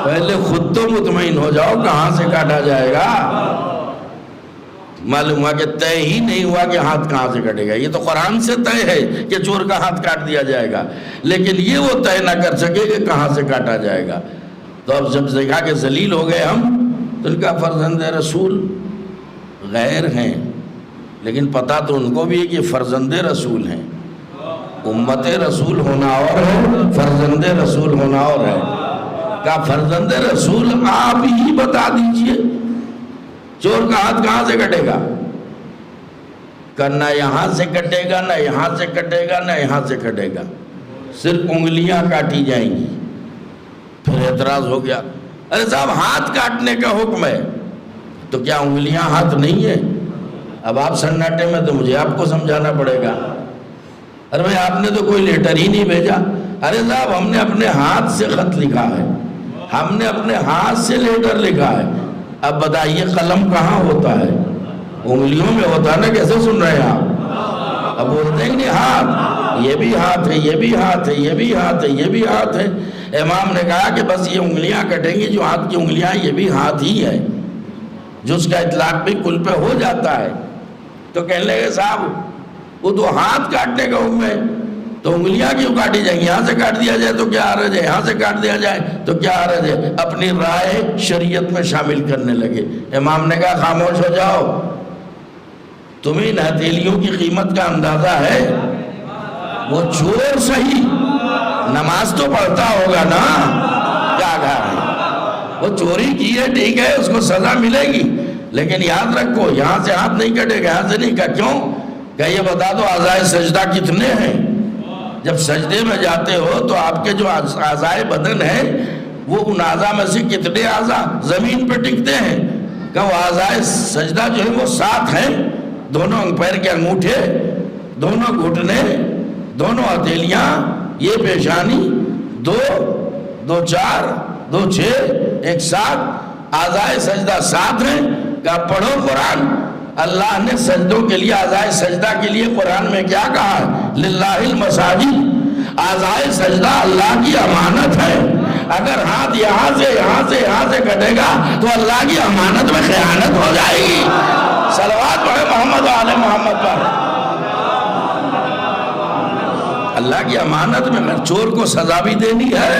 پہلے خود تو مطمئن ہو جاؤ کہاں سے کاٹا جائے گا۔ معلوم ہوا کہ طے ہی نہیں ہوا کہ ہاتھ کہاں سے کٹے گا۔ یہ تو قرآن سے طے ہے کہ چور کا ہاتھ کاٹ دیا جائے گا، لیکن یہ وہ طے نہ کر سکے کہ کہاں سے کاٹا جائے گا۔ تو اب جب دیکھا کہ ذلیل ہو گئے ہم، تو ان کا فرزند رسول غیر ہیں، لیکن پتہ تو ان کو بھی ہے کہ فرزند رسول ہیں۔ امت رسول ہونا اور ہے، فرزند رسول ہونا اور ہے۔ کہا فرزند رسول آپ ہی بتا دیجئے چور کا ہاتھ کہاں سے کٹے گا؟ کہ نہ یہاں سے کٹے گا، نہ یہاں سے کٹے گا، نہ یہاں سے کٹے گا، صرف انگلیاں کاٹی جائیں گی۔ پھر اعتراض ہو گیا، ارے صاحب ہاتھ کاٹنے کا حکم ہے تو کیا انگلیاں ہاتھ نہیں ہے؟ اب آپ سناٹے میں تو مجھے آپ کو سمجھانا پڑے گا۔ ارے بھائی آپ نے تو کوئی لیٹر ہی نہیں بھیجا۔ ارے صاحب ہم نے اپنے ہاتھ سے خط لکھا ہے، ہم نے اپنے ہاتھ سے لیٹر لکھا ہے۔ اب بتائیے قلم کہاں ہوتا ہے؟ انگلیوں میں ہوتا ہے نا، کیسے سن رہے ہیں آپ؟ اب بولتے ہیں نہیں ہاتھ، یہ بھی ہاتھ ہے، یہ بھی ہاتھ ہے، یہ بھی ہاتھ ہے، یہ بھی ہاتھ ہے۔ امام نے کہا کہ بس یہ انگلیاں کٹیں گی، جو ہاتھ کی انگلیاں یہ بھی ہاتھ ہی ہے، جس کا اطلاق بھی کل پہ ہو جاتا ہے۔ تو کہنے لگے صاحب وہ تو ہاتھ کاٹنے کا حکم ہے تو انگلیاں کیوں کاٹی جائیں گی؟ یہاں سے کاٹ دیا جائے تو کیا حرج ہے، یہاں سے کاٹ دیا جائے تو کیا حرج ہے؟ اپنی رائے شریعت میں شامل کرنے لگے۔ امام نے کہا خاموش ہو جاؤ، تمہیں ان ہتھیلیوں کی قیمت کا اندازہ ہے؟ وہ چور صحیح نماز تو پڑھتا ہوگا نا، کیا کہا ہے؟ وہ چوری کی ہے ٹھیک ہے، اس کو سزا ملے گی، لیکن یاد رکھو یہاں سے ہاتھ نہیں کٹے گا، یہاں سے نہیں کہا کیوں کہ یہ بتا دو اعضائے سجدہ کتنے ہیں؟ جب سجدے میں جاتے ہو تو آپ کے جو اعضائے بدن ہیں وہ ان اعضاء میں سے کتنے اعضاء زمین پہ ٹکتے ہیں؟ کہ وہ اعضائے سجدہ جو ہے وہ 7 ہیں، دونوں پیر کے انگوٹھے، دونوں گھٹنے، دونوں ہتھیلیاں، یہ پیشانی، 2 2 4 2 6 1 7 اعضائے سجدہ 7 ہیں۔ کہ پڑھو قرآن، اللہ نے سجدوں کے لیے اعضائے سجدہ کے لیے قرآن میں کیا کہا ہے؟ للہ المساجد، اعضائے سجدہ اللہ کی امانت ہے، اگر ہاتھ یہاں سے کٹے گا تو اللہ کی امانت میں خیانت ہو جائے گی۔ صلوات پڑھے محمد و آل محمد پر۔ اللہ کی امانت میں چور کو سزا بھی دینی ہے،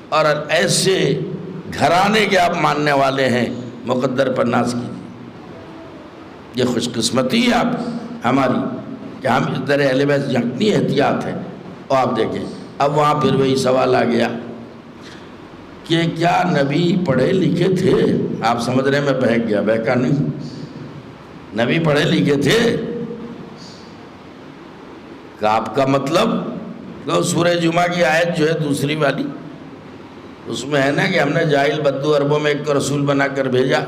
اور ایسے گھرانے کے آپ ماننے والے ہیں مقدر پر ناز کیجیے۔ یہ خوش قسمتی ہے آپ ہماری کہ ہم اس طرح اہل بیت اتنی احتیاط ہے۔ اور آپ دیکھیں اب وہاں پھر وہی سوال آ گیا کہ کیا نبی پڑھے لکھے تھے؟ آپ سمجھ رہے ہیں میں بہک گیا، بہکا نہیں، نبی پڑھے لکھے تھے؟ کہ آپ کا مطلب کہ سورہ جمعہ کی آیت جو ہے دوسری والی، اس میں ہے نا کہ ہم نے جاہل بدو عربوں میں ایک کو رسول بنا کر بھیجا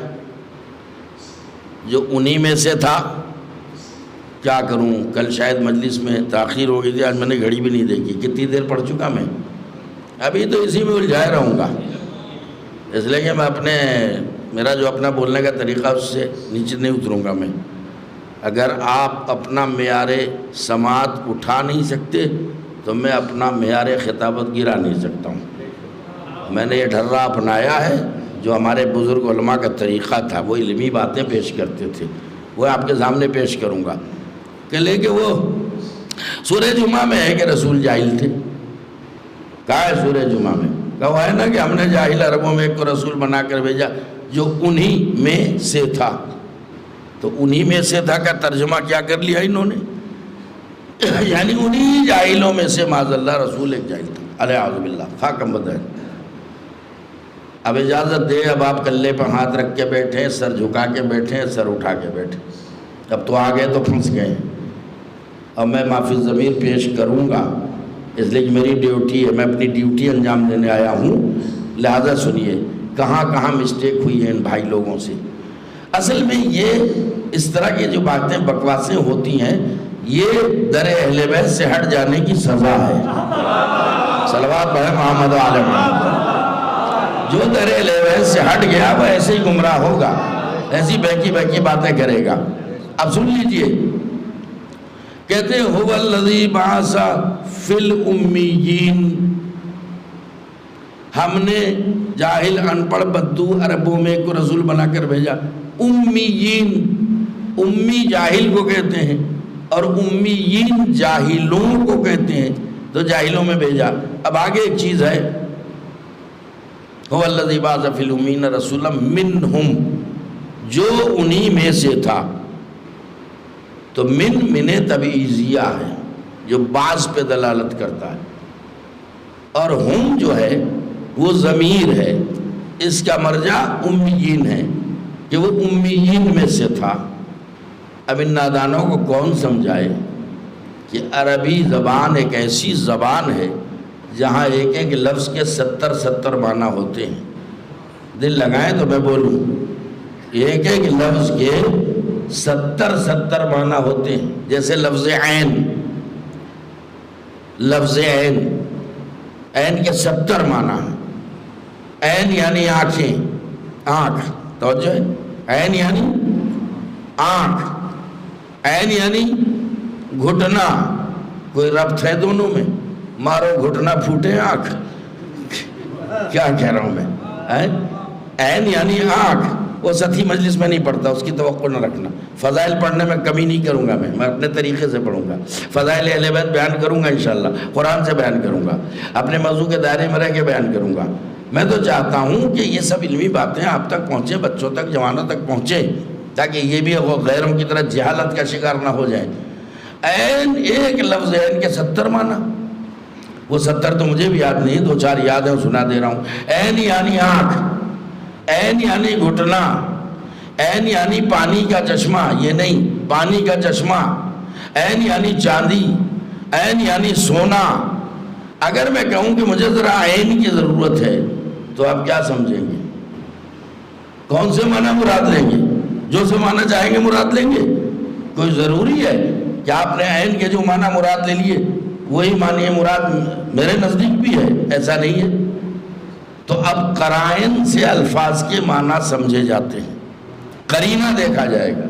جو انہی میں سے تھا۔ کیا کروں، کل شاید مجلس میں تاخیر ہو گئی تھی، آج میں نے گھڑی بھی نہیں دیکھی کتنی دیر پڑھ چکا میں، ابھی تو اسی میں الجھائے رہوں گا، اس لیے کہ میں میرا جو اپنا بولنے کا طریقہ اس سے نیچے نہیں اتروں گا میں۔ اگر آپ اپنا معیار سماعت اٹھا نہیں سکتے تو میں اپنا معیار خطابت گرا نہیں سکتا ہوں۔ میں نے یہ ڈھرا اپنایا ہے جو ہمارے بزرگ علماء کا طریقہ تھا، وہ علمی باتیں پیش کرتے تھے، وہ آپ کے سامنے پیش کروں گا۔ کہ لے کہ وہ سورہ جمعہ میں ہے کہ رسول جاہل تھے؟ کہا ہے سورہ جمعہ میں؟ کہا ہے نا کہ ہم نے جاہل عربوں میں ایک کو رسول بنا کر بھیجا جو انہی میں سے تھا۔ تو انہی میں سے تھا کا ترجمہ کیا کر لیا انہوں نے؟ یعنی انہی جاہلوں میں سے معاذ اللہ رسول ایک جاہل تھا، اعوذ باللہ، خاکم بدر۔ اب اجازت دے، اب آپ کلے پر ہاتھ رکھ کے بیٹھیں، سر جھکا کے بیٹھیں، سر اٹھا کے بیٹھیں، اب تو آگئے تو پھنس گئے۔ اب میں معافی ضمیر پیش کروں گا، اس لیے کہ میری ڈیوٹی ہے، میں اپنی ڈیوٹی انجام دینے آیا ہوں، لہذا سنیے کہاں کہاں مسٹیک ہوئی ہے ان بھائی لوگوں سے۔ اصل میں یہ اس طرح کی جو باتیں بکواسیں ہوتی ہیں یہ در اہل بیت سے ہٹ جانے کی سزا ہے۔ صلوات پڑھیں محمد و آل محمد۔ جو در اہل بیت سے ہٹ گیا وہ ایسے ہی گمراہ ہوگا، ایسی بہکی باتیں کرے گا۔ اب سن لیجئے، کہتے ہیں هو الذی بعث فی الامیین، ہم نے جاہل ان پڑھ بدو عربوں میں کو رسول بنا کر بھیجا۔ امیین، امی جاہل کو کہتے ہیں اور امیین جاہلوں کو کہتے ہیں، تو جاہلوں میں بھیجا۔ اب آگے ایک چیز ہے، هو الذی بعث فی الامیین رسولا منہم، جو انہی میں سے تھا۔ تو من تبعیضیہ ہے جو بعض پہ دلالت کرتا ہے، اور ہم جو ہے وہ ضمیر ہے، اس کا مرجع امیین ہے کہ وہ امیین میں سے تھا۔ اب ان نادانوں کو کون سمجھائے کہ عربی زبان ایک ایسی زبان ہے جہاں ایک ایک لفظ کے 70 معنی ہوتے ہیں۔ دل لگائیں تو میں بولوں، ایک ایک لفظ کے 70 معنی ہوتے ہیں۔ جیسے لفظ عین، لفظ عین، عین کے 70 معنی ہیں۔ عین یعنی آنکھیں، آنکھ، توجہ ہے، عین یعنی آنکھ، عین یعنی گھٹنا، کوئی ربط ہے دونوں میں؟ مارو گھٹنا پھوٹے آنکھ، کیا کہہ رہا ہوں میں؟ عین یعنی آنکھ۔ وہ سطحی مجلس میں نہیں پڑھتا، اس کی توقع نہ رکھنا۔ فضائل پڑھنے میں کمی نہیں کروں گا، میں اپنے طریقے سے پڑھوں گا، فضائل اہل بیت بیان کروں گا انشاءاللہ، قرآن سے بیان کروں گا، اپنے موضوع کے دائرے میں رہ کے بیان کروں گا۔ میں تو چاہتا ہوں کہ یہ سب علمی باتیں آپ تک پہنچیں، بچوں تک، جوانوں تک پہنچیں، تاکہ یہ بھی غیروں کی طرح جہالت کا شکار نہ ہو جائیں۔ عین، ایک لفظ عین کے 70 معنی۔ وہ 70 تو مجھے بھی یاد نہیں، 2-4 یاد ہیں، سنا دے رہا ہوں۔ عین یعنی آنکھ، عین یعنی گھٹنا، عین یعنی پانی کا چشمہ، یہ نہیں پانی کا چشمہ، عین یعنی چاندی، عین یعنی سونا۔ اگر میں کہوں کہ مجھے ذرا عین کی ضرورت ہے تو آپ کیا سمجھیں گے؟ کون سے معنی مراد لیں گے؟ جو سے معنی چاہیں گے مراد لیں گے؟ کوئی ضروری ہے کہ آپ نے عین کے جو معنی مراد لے لیے وہی معنی مراد میرے نزدیک بھی ہے؟ ایسا نہیں ہے۔ تو اب قرائن سے الفاظ کے معنی سمجھے جاتے ہیں، قرینہ دیکھا جائے گا۔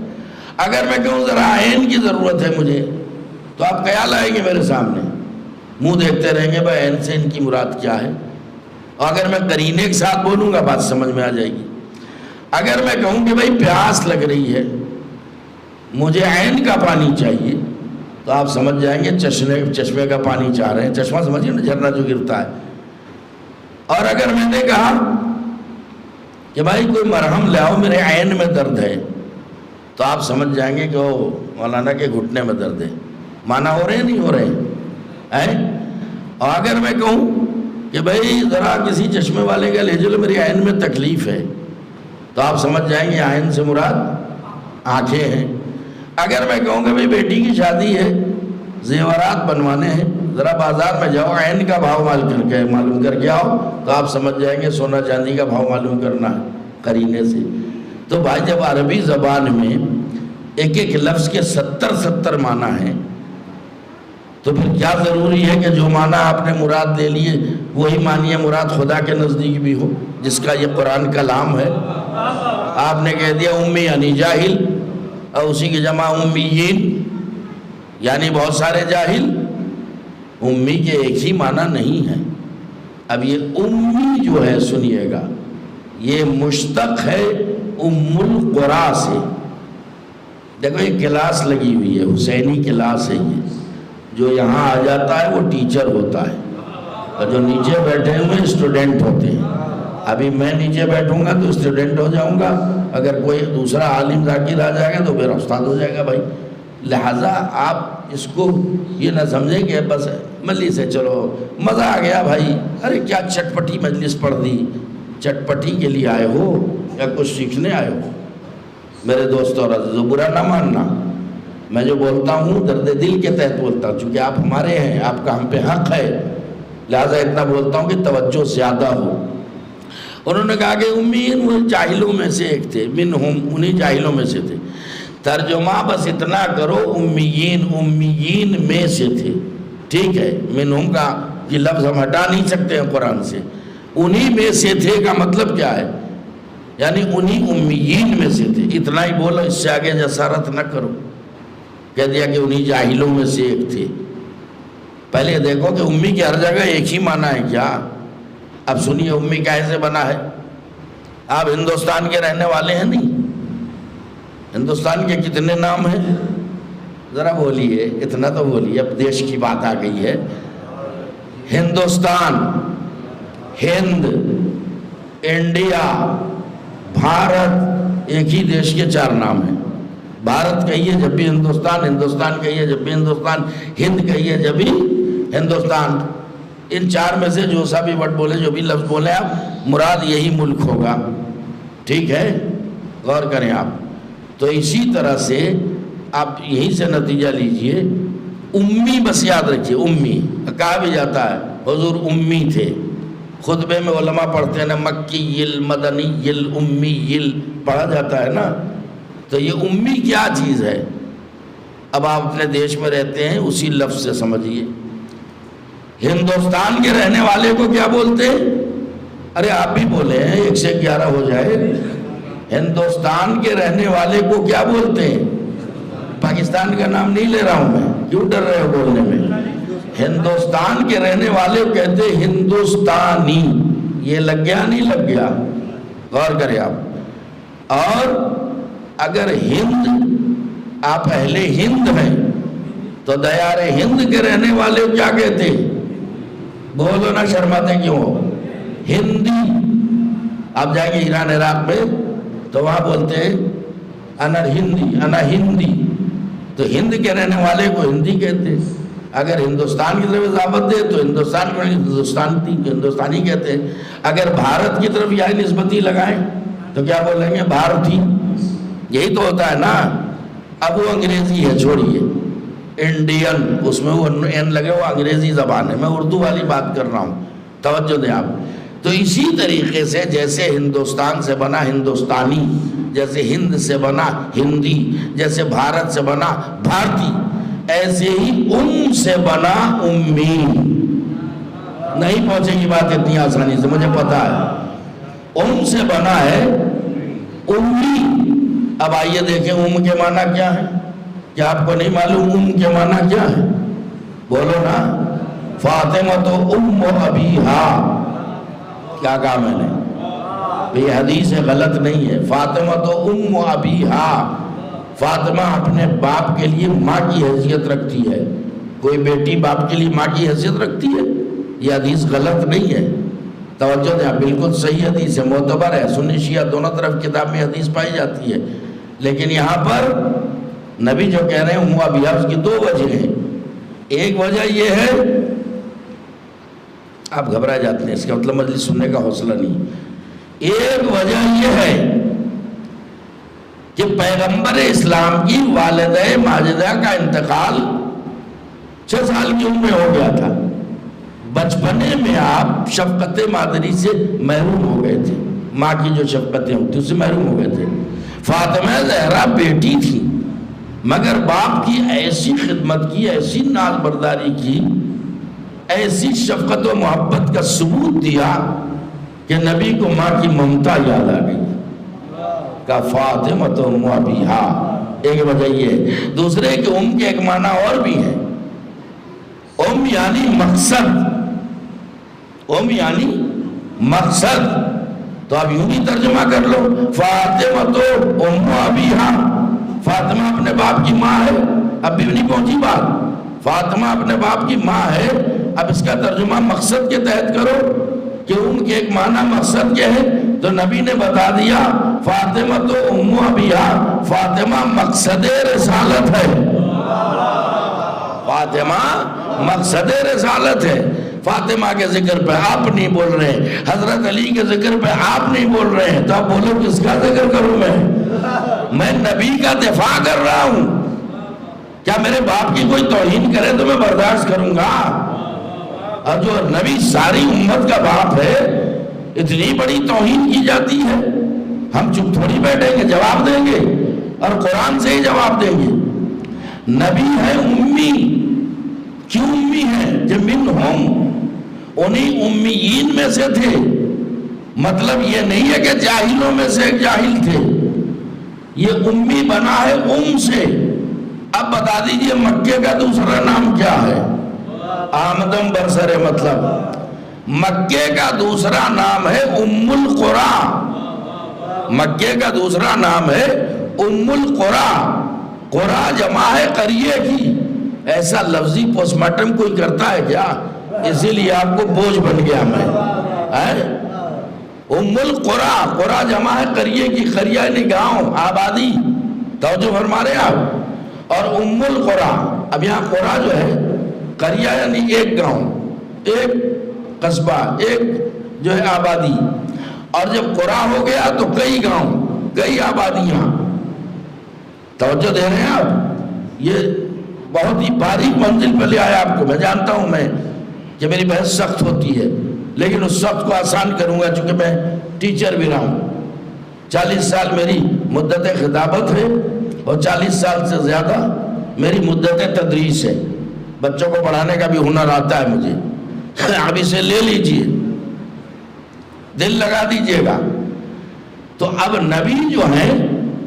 اگر میں کہوں ذرا عین کی ضرورت ہے مجھے، تو آپ خیال آئیں گے میرے سامنے، منہ دیکھتے رہیں گے بھائی عین سے ان کی مراد کیا ہے۔ اور اگر میں قرینے کے ساتھ بولوں گا بات سمجھ میں آ جائے گی۔ اگر میں کہوں کہ بھائی پیاس لگ رہی ہے، مجھے عین کا پانی چاہیے، تو آپ سمجھ جائیں گے چشمے کا پانی چاہ رہے ہیں۔ چشمہ سمجھیے نا، جھرنا جو گرتا ہے۔ اور اگر میں نے کہا کہ بھائی کوئی مرہم لے آؤ میرے عین میں درد ہے، تو آپ سمجھ جائیں گے کہ وہ مولانا کے گھٹنے میں درد ہے۔ معنی ہو رہے ہیں نہیں ہو رہے ہیں؟ اور اگر میں کہوں کہ بھائی ذرا کسی چشمے والے کا لے چلو میری عین میں تکلیف ہے، تو آپ سمجھ جائیں گے عین سے مراد آنکھیں ہیں۔ اگر میں کہوں کہ بھائی بیٹی کی شادی ہے، زیورات بنوانے ہیں، ذرا بازار میں جاؤ عین کا بھاؤ معلوم کر کے آؤ، تو آپ سمجھ جائیں گے سونا چاندی کا بھاؤ معلوم کرنا ہے قرینے سے۔ تو بھائی جب عربی زبان میں ایک ایک لفظ کے 70 معنی ہیں، تو پھر کیا ضروری ہے کہ جو معنی آپ نے مراد لے لیے وہی معنی مراد خدا کے نزدیک بھی ہو، جس کا یہ قرآن کلام ہے۔ آپ نے کہہ دیا امی یعنی جاہل، اور اسی کی جمع امیین یعنی بہت سارے جاہل۔ امی کے ایک ہی معنی نہیں ہے۔ اب یہ امی جو ہے سنیے گا، یہ مشتق ہے ام القرا سے۔ دیکھو یہ کلاس لگی ہوئی ہے، حسینی کلاس ہے یہ، جو یہاں آ جاتا ہے وہ ٹیچر ہوتا ہے، اور جو نیچے بیٹھے ہوئے اسٹوڈنٹ ہوتے ہیں۔ ابھی میں نیچے بیٹھوں گا تو اسٹوڈنٹ ہو جاؤں گا، اگر کوئی دوسرا عالم ذاکر آ جائے گا تو میرا استاد ہو جائے گا بھائی۔ لہٰذا آپ اس کو یہ نہ سمجھیں کہ بس مجلس سے چلو مزہ آ گیا بھائی، ارے کیا چٹپٹی مجلس پڑھ دی، چٹپٹی کے لیے آئے ہو یا کچھ سیکھنے آئے ہو؟ میرے دوست اور عزیزو برا نہ ماننا، میں جو بولتا ہوں درد دل کے تحت بولتا ہوں، چونکہ آپ ہمارے ہیں، آپ کا ہم پہ حق ہے، لہٰذا اتنا بولتا ہوں کہ توجہ زیادہ ہو۔ انہوں نے کہا کہ امیین وہ جاہلوں میں سے ایک تھے، منہم انہیں جاہلوں میں سے تھے۔ ترجمہ بس اتنا کرو امیین میں سے تھے، ٹھیک ہے؟ منہم کا یہ لفظ ہم ہٹا نہیں سکتے ہیں قرآن سے۔ انہی میں سے تھے کا مطلب کیا ہے؟ یعنی انہی امیین میں سے تھے، اتنا ہی بولو، اس سے آگے جسارت نہ کرو۔ کہہ دیا کہ انہی جاہلوں میں سے ایک تھے۔ پہلے دیکھو کہ امی کی ہر جگہ ایک ہی معنی ہے کیا؟ اب سنیے امی کیسے بنا ہے۔ آپ ہندوستان کے رہنے والے ہیں نہیں؟ ہندوستان کے کتنے نام ہیں؟ ذرا بولیے، اتنا تو بولیے، اب دیش کی بات آ گئی ہے۔ ہندوستان، ہند، انڈیا، بھارت، ایک ہی دیش کے 4 نام ہیں۔ بھارت کہیے جب بھی ہندوستان، ہندوستان کہیے جب بھی ہندوستان، ہند کہیے جب بھی ہندوستان۔ ان 4 میں سے جو سا بھی ورڈ بولے، جو بھی لفظ بولے آپ، مراد یہی ملک ہوگا، ٹھیک ہے؟ غور کریں آپ۔ تو اسی طرح سے آپ یہیں سے نتیجہ لیجئے، امی بس یاد رکھیے، امی کہا بھی جاتا ہے حضور امی تھے۔ خطبے میں علماء پڑھتے ہیں نا، مکی مدنی امی پڑھا جاتا ہے نا، تو یہ امی کیا چیز ہے؟ اب آپ اپنے دیش میں رہتے ہیں، اسی لفظ سے سمجھیے۔ ہندوستان کے رہنے والے کو کیا بولتے ہیں؟ ارے آپ بھی بولے ہیں، 1 سے 11 ہو جائے۔ ہندوستان کے رہنے والے کو کیا بولتے ہیں؟ پاکستان کا نام نہیں لے رہا ہوں میں، کیوں ڈر رہے ہو بولنے میں؟ ہندوستان کے رہنے والے کو کہتے ہیں ہندوستانی۔ یہ لگ گیا نہیں لگ گیا؟ غور کریں آپ۔ اور اگر ہند، آپ اہل ہند ہیں، تو دیار ہند کے رہنے والے کو کیا کہتے ہیں؟ بولو نا، شرماتے کیوں ہو؟ ہندی۔ آپ جائیں گے ایران عراق میں تو وہاں بولتے ہیں انا ہندی، انا ہندی، تو ہند کے رہنے والے کو ہندی کہتے ہیں۔ اگر ہندوستان کی طرف اضافت دے تو ہندوستان کو ہندوستانی کہتے ہیں، اگر بھارت کی طرف یا نسبتی لگائیں تو کیا بولیں گے؟ بھارتی۔ یہی تو ہوتا ہے نا۔ اب وہ انگریزی ہے، چھوڑیے، انڈین، اس میں وہ این لگے، وہ انگریزی زبان ہے، میں اردو والی بات کر رہا ہوں، توجہ دیں آپ۔ تو اسی طریقے سے جیسے ہندوستان سے بنا ہندوستانی، جیسے ہند سے بنا ہندی، جیسے بھارت سے بنا بھارتی، ایسے ہی سے بنا امی۔ نہیں پہنچے گی بات اتنی آسانی سے، مجھے پتا ہے۔ سے بنا ہے امی۔ اب آئیے دیکھیں کے معنی کیا ہے؟ کیا آپ کو نہیں معلوم کے معنی کیا ہے؟ بولو نا۔ فاطمہ تو ابیہا۔ کیا کہا میں نے؟ یہ حدیث غلط نہیں ہے۔ فاطمہ تو ابیہا، فاطمہ اپنے باپ کے لیے ماں کی حیثیت رکھتی ہے۔ کوئی بیٹی باپ کے لیے ماں کی حیثیت رکھتی ہے؟ یہ حدیث غلط نہیں ہے، توجہ دیں، بالکل صحیح حدیث ہے، معتبر ہے، سنی شیعہ دونوں طرف کتاب میں حدیث پائی جاتی ہے۔ لیکن یہاں پر نبی جو کہہ رہے ہیں ابیہا، اس کی دو وجہ ہیں۔ ایک وجہ یہ ہے، آپ گھبرا جاتے ہیں، اس کا مطلب مجلس سننے کا حوصلہ نہیں۔ ایک وجہ یہ ہے کہ پیغمبر اسلام کی والدہ ماجدہ کا انتقال 6 سال کی عمر میں ہو گیا تھا۔ بچپنے میں آپ شفقت مادری سے محروم ہو گئے تھے، ماں کی جو شفقتیں ہوتی اس سے محروم ہو گئے تھے۔ فاطمہ زہرا بیٹی تھی، مگر باپ کی ایسی خدمت کی، ایسی ناز برداری کی، ایسی شفقت و محبت کا ثبوت دیا کہ نبی کو ماں کی ممتا یاد آ گئی، کہ فاطمہ تو ابیہا۔ ایک وجہ یہ ہے۔ دوسرے کہ کے ایک معنی اور بھی ہے، یعنی مقصد، یعنی مقصد۔ تو اب یوں ہی ترجمہ کر لو، فاطمہ تو ابیہا، فاطمہ اپنے باپ کی ماں ہے۔ اب بھی نہیں پہنچی بات، فاطمہ اپنے باپ کی ماں ہے۔ اب اس کا ترجمہ مقصد کے تحت کرو کہ کے ایک معنی مقصد کیا ہے، تو نبی نے بتا دیا فاطمہ تو ابیہا، فاطمہ مقصد رسالت ہے، فاطمہ مقصد رسالت ہے۔ فاطمہ کے ذکر پہ آپ نہیں بول رہے، حضرت علی کے ذکر پہ آپ نہیں بول رہے ہیں، تو آپ بولو کس کا ذکر کروں میں نبی کا دفاع کر رہا ہوں۔ کیا میرے باپ کی کوئی توہین کرے تو میں برداشت کروں گا؟ اور جو نبی ساری امت کا باپ ہے، اتنی بڑی توہین کی جاتی ہے، ہم چپ تھوڑی بیٹھیں گے، جواب دیں گے، اور قرآن سے ہی جواب دیں گے۔ نبی ہے امی، کیوں امی ہے؟ کہ منہم، انہی امیین میں سے تھے۔ مطلب یہ نہیں ہے کہ جاہلوں میں سے ایک جاہل تھے، یہ امی بنا ہے سے۔ اب بتا دیجئے مکے کا دوسرا نام کیا ہے؟ آمدم برسر، مطلب مکے کا دوسرا نام ہے القرى، مکے کا دوسرا نام ہے القرى۔ قرى جمع ہے قریے کی۔ ایسا لفظی پوسٹ مارٹم کوئی کرتا ہے کیا؟ اسی لیے آپ کو بوجھ بن گیا میں۔ القرى، قرى جمع ہے قریے کی، قریہ یعنی گاؤں، آبادی، توجہ فرما رہے آپ۔ اور القرى، اب یہاں قرى جو ہے، قریہ یعنی ایک گاؤں، ایک قصبہ، ایک جو ہے آبادی، اور جب قرى ہو گیا تو کئی گاؤں، کئی آبادیاں۔ توجہ دے رہے ہیں آپ؟ یہ بہت ہی باریک منزل پہ لے آیا آپ کو۔ میں جانتا ہوں میں کہ میری بحث سخت ہوتی ہے، لیکن اس سخت کو آسان کروں گا، چونکہ میں ٹیچر بھی رہا ہوں۔ 40 سال میری مدت خطابت ہے، اور 40 سال سے زیادہ میری مدت تدریس ہے۔ بچوں کو پڑھانے کا بھی ہنر آتا ہے مجھے۔ اب اسے لے لیجئے، دل لگا دیجئے گا۔ تو اب نبی جو ہیں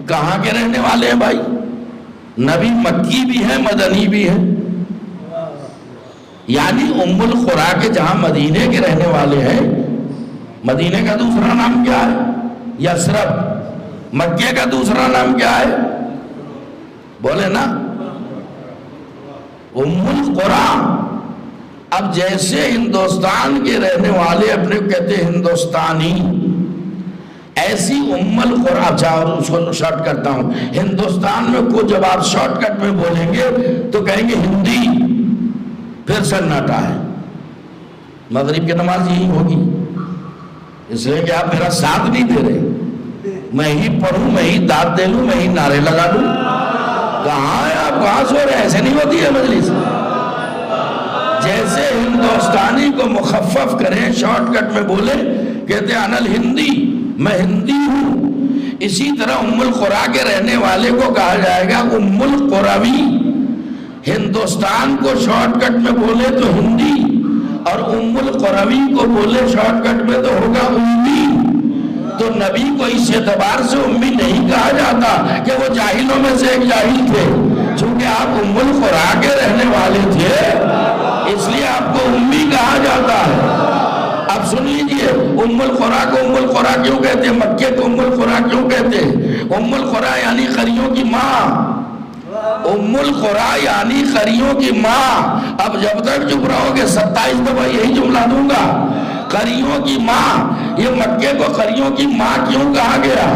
کہاں کے رہنے والے ہیں بھائی؟ نبی مکی بھی ہے، مدنی بھی ہے، یعنی القرى کے جہاں مدینے کے رہنے والے ہیں۔ مدینے کا دوسرا نام کیا ہے؟ یثرب۔ مکے کا دوسرا نام کیا ہے؟ بولے نا، القرى۔ اب جیسے ہندوستان کے رہنے والے اپنے کہتے ہیں ہندوستانی، ایسی القرى۔ اچھا، اور اس کو شارٹ کرتا ہوں، ہندوستان میں کو جب آپ شارٹ کٹ میں بولیں گے تو کہیں گے ہندی، پھر سناٹا ہے. مغرب کی نماز یہی ہوگی، اس لیے کہ آپ میرا ساتھ نہیں دے رہے. میں ہی پڑھوں، میں ہی داد دے لوں، میں ہی نعرے لگا دوں. کہاں ہے آپ، کہاں سو رہے ہیں؟ ایسے نہیں ہوتی ہے مجلس. جیسے ہندوستانی کو مخفف کریں، شارٹ کٹ میں بولے، کہتے ہیں انا الہندی، میں ہندی ہوں، اسی طرح ام القریٰ کے رہنے والے کو کہا جائے گا ام القروی. ہندوستان کو شارٹ کٹ میں بولے تو ہندی، اور ام القروی کو بولے شارٹ کٹ میں تو ہوگا امی. تو نبی کو اس اعتبار سے امی نہیں کہا جاتا کہ وہ جاہلوں میں سے ایک جاہل تھے، چونکہ آپ ام القریٰ کے رہنے والے تھے اس لیے آپ کو امی کہا جاتا ہے. اب سن لیجئے، ام القریٰ کو ام القریٰ کیوں کہتے ہیں؟ مکے کو ام القریٰ کیوں کہتے ہیں؟ ام القریٰ یعنی قریوں کی ماں. ام القریٰ یعنی قریوں کی ماں. اب جب تک چپ رہو گے 27 دفعہ یہی جملہ دوں گا، قریوں کی ماں. یہ مکے کو قریوں کی ماں کیوں کہا گیا؟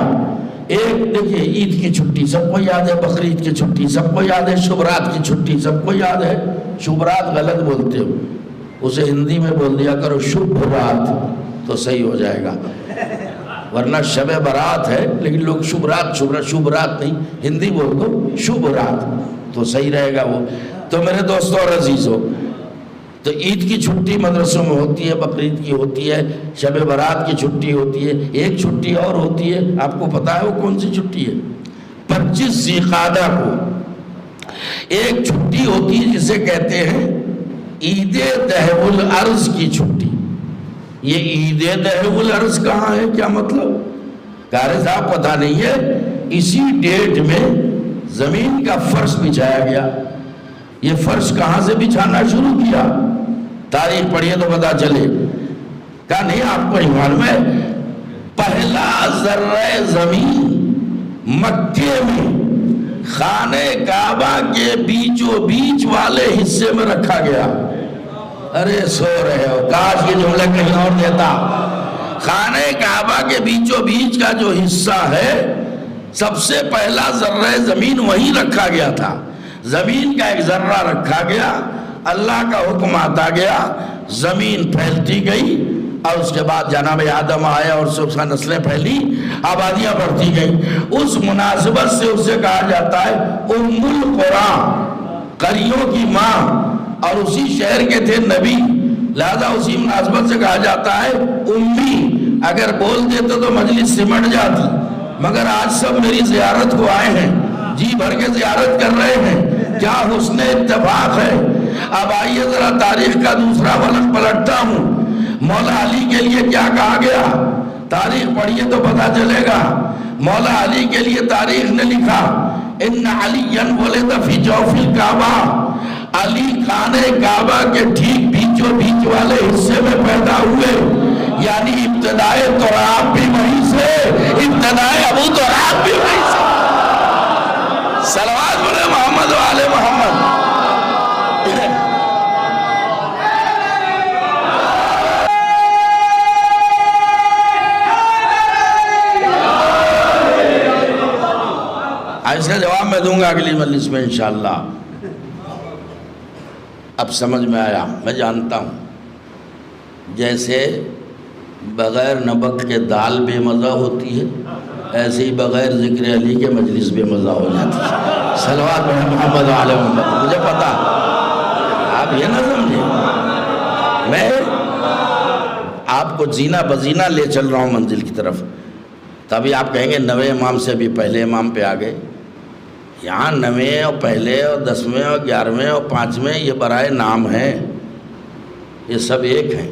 ایک دیکھیے، عید کی چھٹی سب کو یاد ہے، بقرعید کی چھٹی سب کو یاد ہے، شبرات کی چھٹی سب کو یاد ہے. شبرات غلط بولتے ہو، اسے ہندی میں بول دیا کرو شبھ رات تو صحیح ہو جائے گا، ورنہ شب برات ہے لیکن لوگ شبھ رات نہیں، ہندی بول دو شبھ رات تو صحیح رہے گا وہ. تو میرے دوستوں اور عزیزوں، تو عید کی چھٹی مدرسوں میں ہوتی ہے، بقرعید کی ہوتی ہے، شب برات کی چھٹی ہوتی ہے. ایک چھٹی اور ہوتی ہے، آپ کو پتا ہے وہ کون سی چھٹی ہے؟ 25 ذی قعدہ کو ایک چھٹی ہوتی ہے جسے کہتے ہیں عید دہو الارض کی چھٹی. یہ عید دہو الارض کہاں ہے؟ کیا مطلب؟ قاری صاحب پتہ نہیں ہے. اسی ڈیٹ میں زمین کا فرش بچھایا گیا. یہ فرش کہاں سے بچھانا شروع کیا؟ تاریخ پڑھیے تو پتا چلے. کہا نہیں آپ کو نہیں معلوم ہے، پہلا ذرہ زمین مکے میں خانہ کعبہ کے بیچو بیچ والے حصے میں رکھا گیا. ارے سو رہے ہو، کاش یہ جملہ کہیں اور دیتا. خانہ کعبہ کے بیچو بیچ کا جو حصہ ہے، سب سے پہلا ذرہ زمین وہیں رکھا گیا تھا. زمین کا ایک ذرہ رکھا گیا، اللہ کا حکم آتا گیا، زمین پھیلتی گئی، اور اس کے بعد جناب آدم آیا اور اس کا نسلیں پھیلی، آبادیاں بڑھتی گئیں. اس مناسبت سے اسے کہا جاتا ہے ام القریٰ، قریوں کی ماں، اور اسی شہر کے تھے نبی، لہذا اسی مناسبت سے کہا جاتا ہے امی. اگر بول دیتے تو مجلس سمٹ جاتی، مگر آج سب میری زیارت کو آئے ہیں، جی بھر کے زیارت کر رہے ہیں، کیا حسن اتفاق ہے. اب آئیے ذرا تاریخ کا دوسرا ولق پلٹتا ہوں. مولا علی کے لیے کیا کہا گیا؟ تاریخ پڑھیے تو پتا چلے گا. مولا علی کے لیے تاریخ نے لکھا ان علی ولد فی جوف الکعبہ، علی خانہ کعبہ کے ٹھیک بیچو بیچ والے حصے میں پیدا ہوئے. یعنی ابتدائے تراب بھی وہیں سے، ابتدائے ابو تراب بھی وہیں سے. صلوات بولے محمد و آل محمد. اس کا جواب میں دوں گا اگلی مجلس میں انشاءاللہ. اب سمجھ میں آیا. میں جانتا ہوں جیسے بغیر نمک کے دال بے مزہ ہوتی ہے، ایسے ہی بغیر ذکر علی کے مجلس بے مزہ ہو جاتی ہے. صلوات محمد و آل محمد. مجھے پتا آپ یہ نہ سمجھیں، میں آپ کو زینہ بزینہ لے چل رہا ہوں منزل کی طرف. تبھی آپ کہیں گے 9ویں امام سے بھی پہلے امام پہ آگئے. یہاں 9ویں اور پہلے اور 10ویں اور 11ویں اور 5ویں یہ برائے نام ہیں، یہ سب ایک ہیں.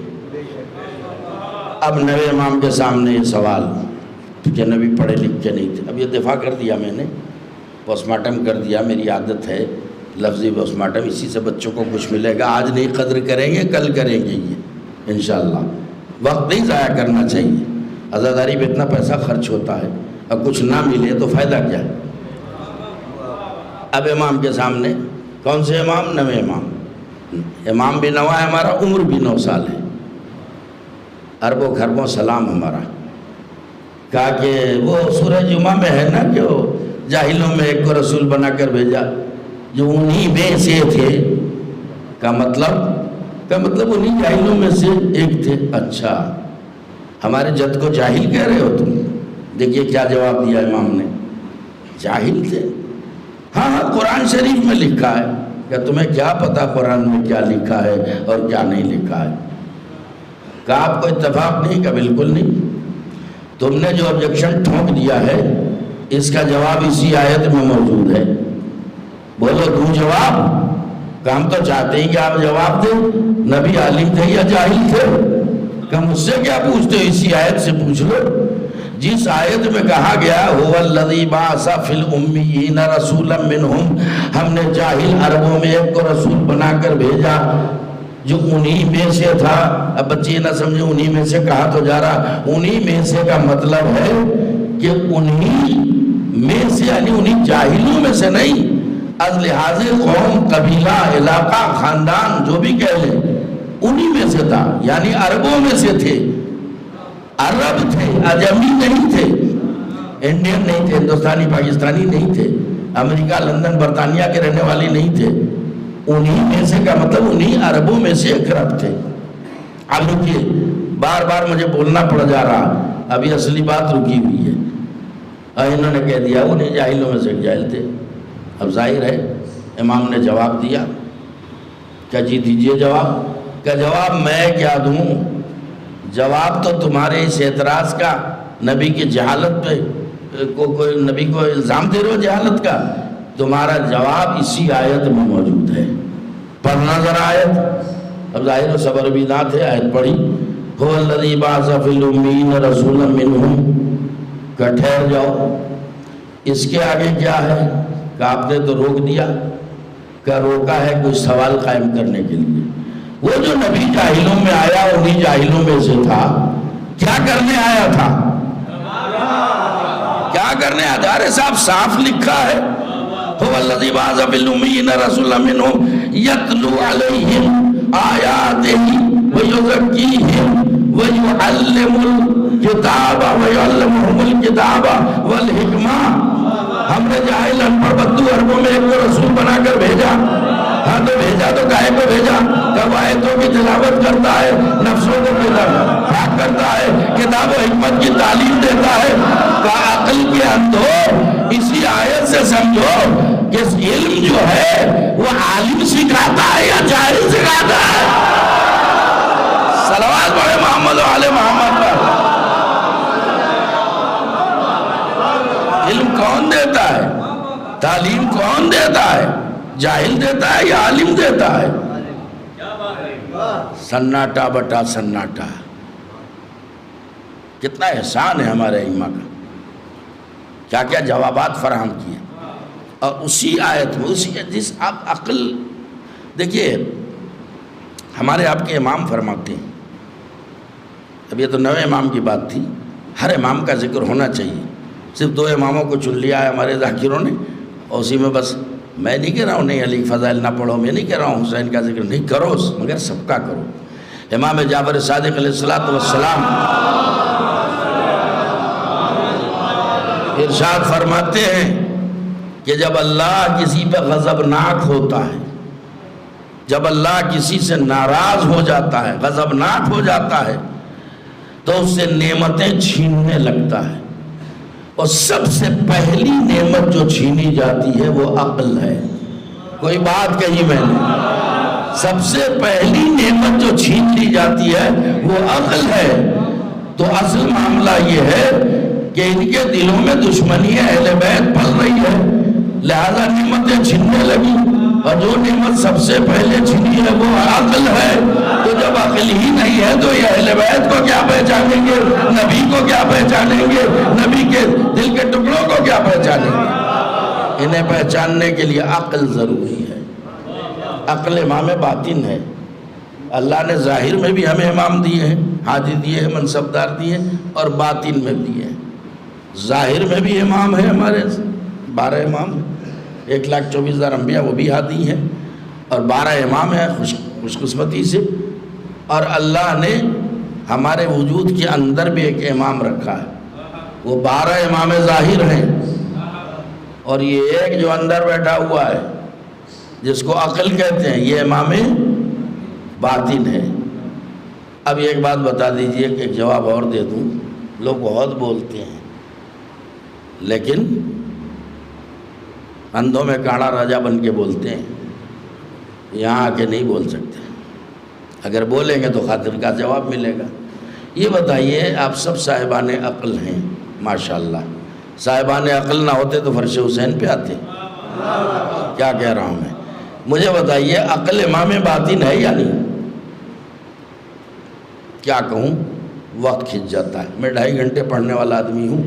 اب 9ویں امام کے سامنے یہ سوال کہ نبی پڑھے لکھ کے نہیں تھے. اب یہ دفاع کر دیا میں نے، پوسٹ مارٹم کر دیا. میری عادت ہے لفظی پوسٹ مارٹم، اسی سے بچوں کو کچھ ملے گا. آج نہیں قدر کریں گے، کل کریں گے. یہ انشاءاللہ وقت نہیں ضائع کرنا چاہیے. عزاداری پہ اتنا پیسہ خرچ ہوتا ہے، اب کچھ نہ ملے تو فائدہ کیا ہے. اب امام کے سامنے کون سے امام؟ 9ویں امام. امام بھی 9واں ہے ہمارا، عمر بھی 9 سال ہے. اربوں خربوں سلام ہمارا. کہا کہ وہ سورہ جمعہ میں ہے نا کہ وہ جاہلوں میں ایک کو رسول بنا کر بھیجا، جو انہی میں سے تھے. کا مطلب انہیں جاہلوں میں سے ایک تھے۔ اچھا، ہمارے جد کو جاہل کہہ رہے ہو تم؟ دیکھیے کیا جواب دیا امام نے، جاہل تھے؟ ہاں قرآن شریف میں لکھا ہے۔ کیا تمہیں کیا پتا قرآن میں کیا لکھا ہے اور کیا نہیں لکھا ہے؟ کہا آپ کو اتفاق نہیں؟ کہ بالکل نہیں۔ تم نے جو آبجیکشن ٹھونک دیا ہے اس کا جواب اسی آیت میں موجود ہے۔ بولو دوں جواب؟ کہ ہم تو چاہتے ہیں کہ آپ جواب دیں، نبی عالم تھے یا جاہل تھے؟ کہ مجھ سے کیا پوچھتے ہو، اسی آیت سے پوچھ لو۔ جس آیت میں کہا گیا هو الذی بعث فی الامیین رسولا منہم، ہم نے جاہل عربوں میں ایک کو رسول بنا کر بھیجا جو انہی میں سے تھا۔ اب بچے نہ سمجھے انہی میں سے کہا تو جا رہا، انہی میں سے کا مطلب ہے کہ انہی میں سے یعنی انہی جاہلوں میں سے نہیں، از لحاظ قوم، قبیلہ، علاقہ، خاندان جو بھی کہہ لیں انہی میں سے تھا، یعنی عربوں میں سے تھے۔ عرب تھے، عجمی نہیں تھے، انڈین نہیں تھے، ہندوستانی پاکستانی نہیں تھے، امریکہ لندن برطانیہ کے رہنے والی نہیں تھے۔ انہی میں سے کا مطلب انہی عربوں میں سے ایک عرب تھے۔ اب رکیے، بار بار مجھے بولنا پڑ جا رہا، ابھی اصلی بات رکی ہوئی ہے۔ اور انہوں نے کہہ دیا انہیں جاہلوں میں سے ایک جاہل تھے۔ اب ظاہر ہے امام نے جواب دیا۔ کیا جی دیجئے جواب؟ کہ جواب میں کیا دوں؟ جواب تو تمہارے اس اعتراض کا نبی کی جہالت پہ کوئی نبی کو الزام دے رہے ہو جہالت کا، تمہارا جواب اسی آیت میں موجود ہے۔ پڑھنا ذرا آیت۔ اب ظاہر صبر بھی نہ تھے، آیت پڑھی هو الذی بعث فی الامیین رسولا منہم۔ کہ ٹھہر جاؤ، اس کے آگے کیا ہے؟ کہ آپ نے تو روک دیا، کہ روکا ہے کوئی سوال قائم کرنے کے لیے۔ وہ جو نبی جاہلوں میں آیا انہی جاہلوں میں سے تھا، کیا کرنے آیا تھا؟ کیا کرنے آیا تھا؟ ارے صاحب صاف لکھا ہے هو الذی بعث فی الامیین رسولا منہم یتلو علیہم آیاتہ ویزکیہم ویعلم الکتاب ویعلمہم الکتاب والحکمہ۔ ہم نے جاہل انپڑھ بدو عربوں میں ایک کو رسول بنا کر بھیجا۔ ہاں تو بھیجا تو کائے کو بھیجا؟ کب آیتوں کی تلاوت کرتا ہے، نفسوں کو پاک کرتا ہے، کتاب و حکمت کی تعلیم دیتا ہے۔ کہ عقل کے اندھو اسی آیت سے سمجھو کہ علم جو ہے وہ عالم سکھاتا ہے یا جاہل سکھاتا ہے؟ صلوات پڑھے محمد و آل محمد پر۔ علم کون دیتا ہے؟ تعلیم کون دیتا ہے؟ جاہل دیتا ہے یا عالم دیتا ہے؟ سناٹا بٹا سناٹا۔ کتنا احسان ہے ہمارے ائمہ کا، کیا کیا جوابات فراہم کیے۔ اور اسی آیت میں اسی جس آپ عقل دیکھیے، ہمارے آپ کے امام فرماتے ہیں، اب یہ تو نوے امام کی بات تھی، ہر امام کا ذکر ہونا چاہیے۔ صرف دو اماموں کو چن لیا ہے ہمارے ذاکروں نے، اور اسی میں بس میں نہیں کہہ رہا ہوں نہیں علی فضائل نہ پڑھو، میں نہیں کہہ رہا ہوں حسین کا ذکر نہیں کرو، مگر سب کا کرو۔ امام جعفر صادق علیہ السلام ارشاد فرماتے ہیں کہ جب اللہ کسی پہ غضبناک ہوتا ہے، جب اللہ کسی سے ناراض ہو جاتا ہے، غضبناک ہو جاتا ہے، تو اس سے نعمتیں چھیننے لگتا ہے، اور سب سے پہلی نعمت جو چھینی جاتی ہے وہ عقل ہے۔ کوئی بات کہی میں نے؟ سب سے پہلی نعمت جو چھین لی جاتی ہے وہ عقل ہے۔ تو اصل معاملہ یہ ہے کہ ان کے دلوں میں دشمنی اہل بیت پل رہی ہے، لہذا نعمتیں چھننے لگی، اور جو نعمت سب سے پہلے چھنی ہے وہ عقل ہے۔ تو جب عقل ہی نہیں ہے تو یہ اہل بیت کو کیا پہچانیں گے؟ نبی کو کیا پہچانیں گے؟ نبی کے دل کے ٹکڑوں کو کیا پہچانیں گے؟ انہیں پہچاننے کے لیے عقل ضروری ہے۔ عقل امام باطن ہے۔ اللہ نے ظاہر میں بھی ہمیں امام دیے ہیں، حاجی دیے ہیں، منصبدار دیے ہیں، اور باطن میں دیے ہیں۔ ظاہر میں بھی امام ہے، ہمارے 12 امام ہیں، 1,24,000 انبیاء وہ بھی ہادی ہیں، اور 12 امام ہیں خوش قسمتی سے۔ اور اللہ نے ہمارے وجود کے اندر بھی ایک امام رکھا ہے، وہ 12 امام ظاہر ہیں، اور یہ ایک جو اندر بیٹھا ہوا ہے جس کو عقل کہتے ہیں، یہ امام باطن ہے۔ اب ایک بات بتا دیجئے کہ ایک جواب اور دے دوں، لوگ بہت بولتے ہیں لیکن اندھوں میں کاڑا راجہ بن کے بولتے ہیں، یہاں آ کے نہیں بول سکتے، اگر بولیں گے تو خاطر کا جواب ملے گا۔ یہ بتائیے آپ سب صاحبان عقل ہیں ماشاءاللہ، صاحبان عقل نہ ہوتے تو فرش حسین پہ آتے؟ کیا کہہ رہا ہوں میں؟ مجھے بتائیے عقل امام باطن ہے یا نہیں؟ کیا کہوں، وقت کھنچ جاتا ہے، میں 2.5 گھنٹے پڑھنے والا آدمی ہوں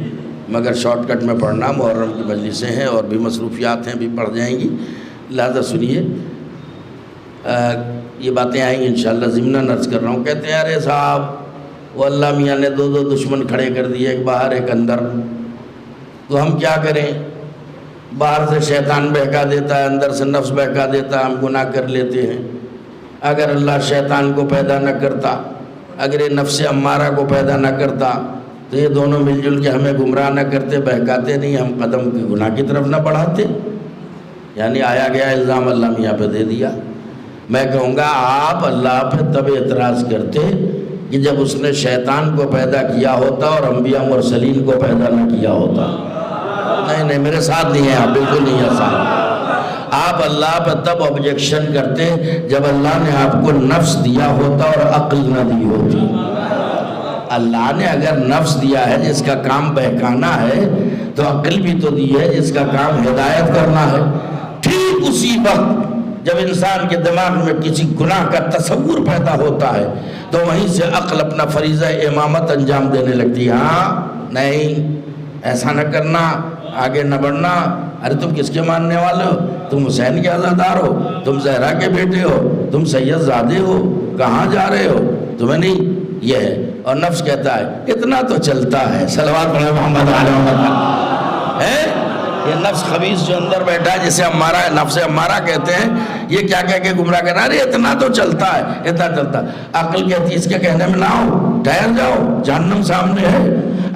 مگر شارٹ کٹ میں پڑھنا، محرم کی مجلسیں ہیں اور بھی مصروفیات ہیں، بھی پڑھ جائیں گی، لہذا سنیے یہ باتیں آئیں گی انشاءاللہ۔ ضمناً عرض کر رہا ہوں، کہتے ہیں ارے صاحب وہ اللہ میاں نے 2 دشمن کھڑے کر دیے، ایک باہر ایک اندر، تو ہم کیا کریں؟ باہر سے شیطان بہکا دیتا ہے، اندر سے نفس بہکا دیتا ہے، ہم گناہ کر لیتے ہیں۔ اگر اللہ شیطان کو پیدا نہ کرتا، اگر یہ نفس امارہ کو پیدا نہ کرتا تو یہ دونوں مل جل کے ہمیں گمراہ نہ کرتے، بہکاتے نہیں، ہم قدم کی گناہ کی طرف نہ بڑھاتے۔ یعنی آیا گیا الزام اللہ میاں پہ دے دیا۔ میں کہوں گا آپ اللہ پہ تب اعتراض کرتے کہ جب اس نے شیطان کو پیدا کیا ہوتا اور انبیاء مرسلین کو پیدا نہ کیا ہوتا۔ نہیں میرے ساتھ نہیں ہیں آپ، بالکل نہیں ہے ساتھ۔ آپ اللہ پہ تب آبجیکشن کرتے جب اللہ نے آپ کو نفس دیا ہوتا اور عقل نہ دی ہوتی۔ اللہ نے اگر نفس دیا ہے جس کا کام بہکانا ہے تو عقل بھی تو دی ہے جس کا کام ہدایت کرنا ہے۔ ٹھیک اسی وقت جب انسان کے دماغ میں کسی گناہ کا تصور پیدا ہوتا ہے تو وہیں سے عقل اپنا فریضہ امامت انجام دینے لگتی ہے۔ ہاں نہیں ایسا نہ کرنا، آگے نہ بڑھنا، ارے تم کس کے ماننے والے ہو؟ تم حسین کے عزادار ہو، تم زہرا کے بیٹے ہو، تم سید زادے ہو، کہاں جا رہے ہو؟ تمہیں نہیں یہ ہے۔ اور نفس کہتا ہے اتنا تو چلتا ہے، صلوات پڑھیں محمد علیہ محمد ہے۔ یہ نفس خبیث جو اندر بیٹھا ہے جسے امارہ نفس امارہ کہتے ہیں، یہ کیا کہہ کے گمراہ کرنا، ارے اتنا تو چلتا ہے، اتنا چلتا ہے۔ عقل کہتی ہے اس کے کہنے میں نہ آؤ، ٹھہر جاؤ، جہنم سامنے ہے،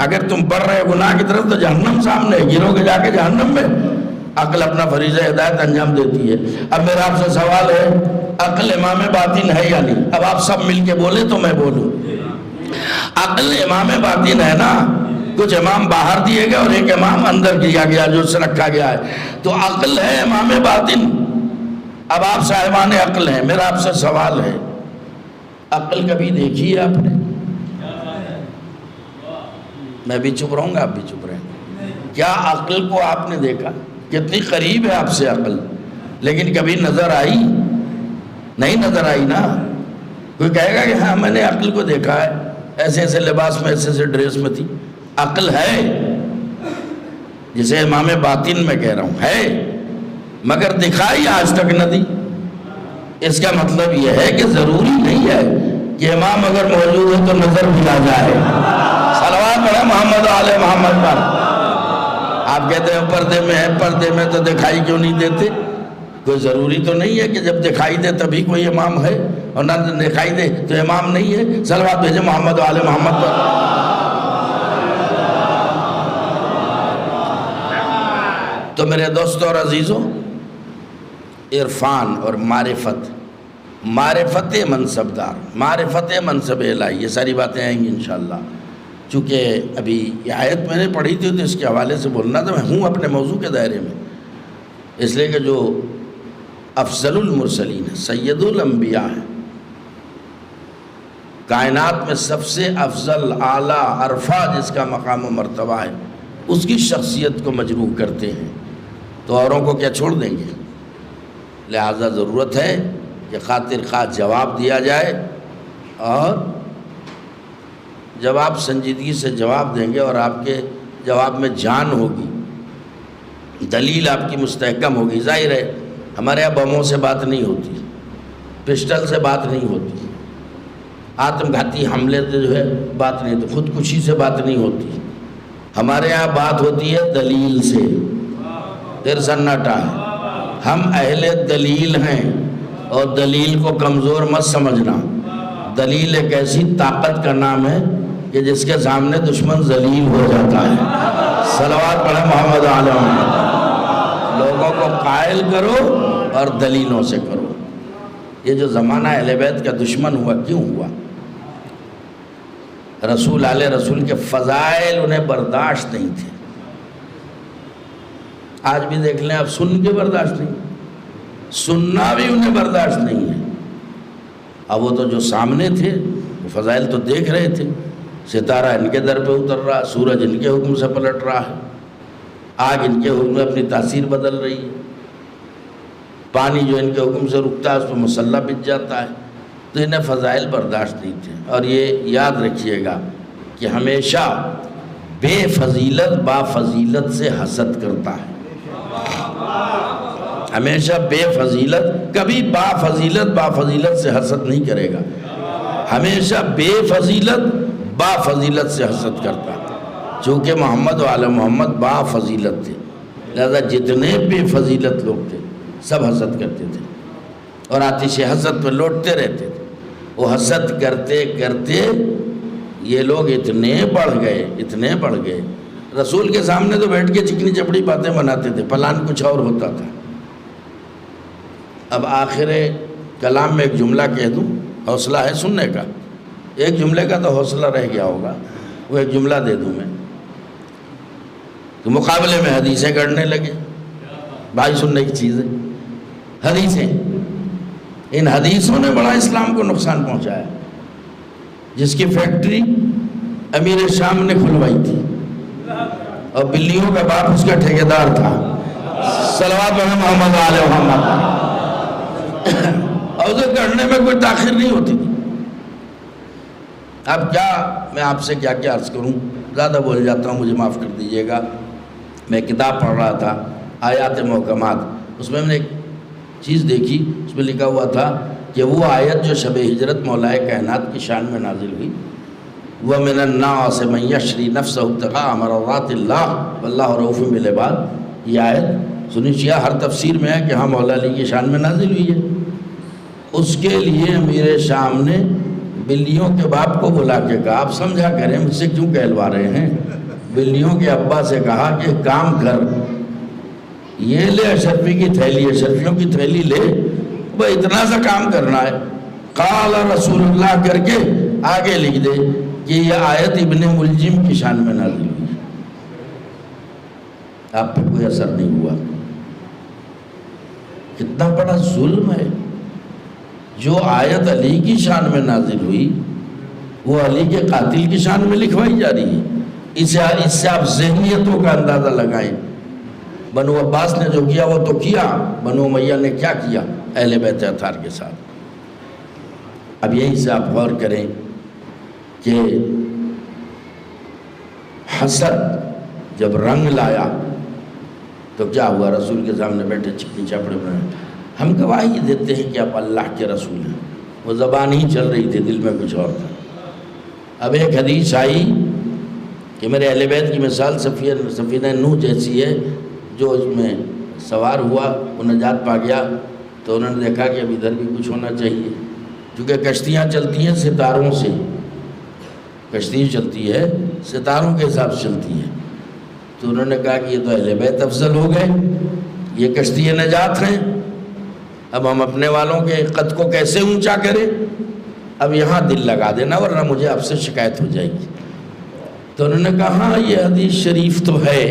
اگر تم بڑھ رہے گناہ کی طرف تو جہنم سامنے ہے، گرو گے جا کے جہنم میں۔ عقل اپنا فریضہ ہدایت انجام دیتی ہے۔ اب میرا آپ سے سوال ہے عقل امام باطن ہے یا نہیں؟ اب آپ سب مل کے بولے تو میں بولوں۔ عقل امام باطن ہے نا، کچھ امام باہر دیے گئے اور ایک امام اندر کیا گیا جو سے رکھا گیا ہے، تو عقل ہے امام باطن۔ اب آپ صاحبان عقل ہیں، میرا آپ سے سوال ہے عقل کبھی دیکھی ہے آپ نے؟ میں بھی چپ رہوں گا، آپ بھی چپ رہیں۔ کیا عقل کو آپ نے دیکھا؟ کتنی قریب ہے آپ سے عقل، لیکن کبھی نظر آئی نہیں؟ نظر آئی نا۔ کوئی کہے گا کہ ہاں میں نے عقل کو دیکھا ہے، ایسے ایسے لباس میں، ایسے ایسے ڈریس میں تھی۔ عقل ہے جسے امام باطن میں کہہ رہا ہوں ہے، مگر دکھائی آج تک نہ دی۔ اس کا مطلب یہ ہے کہ ضروری نہیں ہے کہ امام اگر موجود ہو تو نظر بھی آ جائے۔ صلوات پڑھیں محمد علیہ محمد پر۔ آپ کہتے ہیں پردے میں ہے، پردے میں تو دکھائی کیوں نہیں دیتے؟ کوئی ضروری تو نہیں ہے کہ جب دکھائی دے تبھی کوئی امام ہے، اور نہ دکھائی دے تو امام نہیں ہے۔ صلوات بھیجیں محمد علیہ محمد پر۔ تو میرے دوستوں اور عزیزوں، عرفان اور معرفت منصبدار، معرفت منصب الہی، یہ ساری باتیں آئیں گی انشاءاللہ۔ چونکہ ابھی یہ آیت میں نے پڑھی تھی تو اس کے حوالے سے بولنا تھا، میں ہوں اپنے موضوع کے دائرے میں، اس لیے کہ جو افضل المرسلین ہے، سید الانبیاء ہے، کائنات میں سب سے افضل، اعلیٰ، عرفہ جس کا مقام و مرتبہ ہے، اس کی شخصیت کو مجروح کرتے ہیں تو اوروں کو کیا چھوڑ دیں گے؟ لہذا ضرورت ہے کہ خاطر خواہ جواب دیا جائے، اور جب آپ سنجیدگی سے جواب دیں گے اور آپ کے جواب میں جان ہوگی، دلیل آپ کی مستحکم ہوگی۔ ظاہر ہے ہمارے یہاں بموں سے بات نہیں ہوتی، پسٹل سے بات نہیں ہوتی، آتم گھاتی حملے سے جو ہے بات نہیں ہوتی، خودکشی سے بات نہیں ہوتی۔ ہمارے یہاں بات ہوتی ہے دلیل سے۔ دیر سناٹا ہے، ہم اہل دلیل ہیں، اور دلیل کو کمزور مت سمجھنا۔ دلیل ایک ایسی طاقت کا نام ہے کہ جس کے سامنے دشمن ذلیل ہو جاتا ہے۔ صلوات پڑھیں محمد علیہ وسلم۔ لوگوں کو قائل کرو اور دلیلوں سے کرو۔ یہ جو زمانہ اہل بیت کا دشمن ہوا کیوں ہوا؟ رسول آل رسول کے فضائل انہیں برداشت نہیں تھے۔ آج بھی دیکھ لیں آپ، سن کے برداشت نہیں، سننا بھی انہیں برداشت نہیں ہے۔ اب وہ تو جو سامنے تھے وہ فضائل تو دیکھ رہے تھے، ستارہ ان کے در پہ اتر رہا، سورج ان کے حکم سے پلٹ رہا ہے، آگ ان کے حکم میں اپنی تاثیر بدل رہی ہے، پانی جو ان کے حکم سے رکتا ہے اس پہ مسلح بچ جاتا ہے، تو انہیں فضائل برداشت نہیں تھے۔ اور یہ یاد رکھیے گا کہ ہمیشہ بے فضیلت با فضیلت سے حسد کرتا ہے، ہمیشہ بے فضیلت، کبھی با فضیلت سے حسد نہیں کرے گا، ہمیشہ بے فضیلت با فضیلت سے حسد کرتا ہے۔ چونکہ محمد و آل محمد با فضیلت تھے، لہذا جتنے بے فضیلت لوگ تھے سب حسد کرتے تھے اور آتش حسد پہ لوٹتے رہتے تھے۔ وہ حسد کرتے کرتے یہ لوگ اتنے بڑھ گئے، رسول کے سامنے تو بیٹھ کے چکنی چپڑی باتیں بناتے تھے، پلان کچھ اور ہوتا تھا۔ اب آخر کلام میں ایک جملہ کہہ دوں، حوصلہ ہے سننے کا، ایک جملے کا تو حوصلہ رہ گیا ہوگا، وہ ایک جملہ دے دوں میں، تو مقابلے میں حدیثیں گڑھنے لگے۔ بھائی سننے کی چیز ہے حدیثیں، ان حدیثوں نے بڑا اسلام کو نقصان پہنچایا۔ جس کی فیکٹری امیر شام نے کھلوائی تھی اور بلیوں کا باپ اس کا ٹھیکیدار تھا، صلوات محمد علیہ محمد، اور اسے کرنے میں کوئی تاخیر نہیں ہوتی تھی۔ اب کیا میں آپ سے کیا عرض کروں، زیادہ بول جاتا ہوں، مجھے معاف کر دیجئے گا۔ میں کتاب پڑھ رہا تھا آیات محکمات، اس میں نے ایک چیز دیکھی، اس میں لکھا ہوا تھا کہ وہ آیت جو شب ہجرت مولا کائنات کی شان میں نازل ہوئی، وَمِنَ النَّاسِ مَن يَشْرِي نَفْسَهُ ابْتِغَاءَ مَرْضَاتِ اللَّهِ وَاللَّهُ رَءُوفٌ بِالْعِبَادِ، یہ آیت سنیچیہ ہر تفسیر میں ہے کہ ہاں مولا علی کی شان میں نازل ہوئی ہے۔ اس کے لیے امیر شام نے بلیوں کے باپ کو بلا کے کہا، آپ سمجھا کریں مجھ سے کیوں کہلوا رہے ہیں، بلیوں کے ابا سے کہا کہ کام کر، یہ لے اشرفی کی تھیلی، اشرفیوں کی تھیلی لے، وہ اتنا سا کام کرنا ہے، قال رسول اللہ کر کے آگے لکھ دے کہ یہ آیت ابن ملجم کی شان میں نازل ہوئی ہے۔ آپ پہ کوئی اثر نہیں ہوا۔ کتنا بڑا ظلم ہے، جو آیت علی کی شان میں نازل ہوئی وہ علی کے قاتل کی شان میں لکھوائی جا رہی ہے۔ اس سے آپ ذہنیتوں کا اندازہ لگائیں۔ بنو عباس نے جو کیا وہ تو کیا، بنو امیہ نے کیا کیا اہل بیت اطہار کے ساتھ۔ اب یہی سے آپ غور کریں کہ حسد جب رنگ لایا تو کیا ہوا، رسول کے سامنے بیٹھے چکنی چپڑے بنائے، ہم گواہی دیتے ہیں کہ آپ اللہ کے رسول ہیں، وہ زبان ہی چل رہی تھی، دل میں کچھ اور تھا۔ اب ایک حدیث آئی کہ میرے اہل بیت کی مثال سفینہ نوح جیسی ہے، جو اس میں سوار ہوا وہ نجات پا گیا، تو انہوں نے دیکھا کہ اب ادھر بھی کچھ ہونا چاہیے، کیونکہ کشتیاں چلتی ہیں ستاروں سے، کشتی چلتی ہے ستاروں کے حساب سے چلتی ہے، تو انہوں نے کہا کہ یہ تو اہل بیت افضل ہو گئے، یہ کشتی نجات ہیں، اب ہم اپنے والوں کے قد کو کیسے اونچا کریں، اب یہاں دل لگا دینا ورنہ مجھے آپ سے شکایت ہو جائے گی۔ تو انہوں نے کہا ہاں یہ حدیث شریف تو ہے،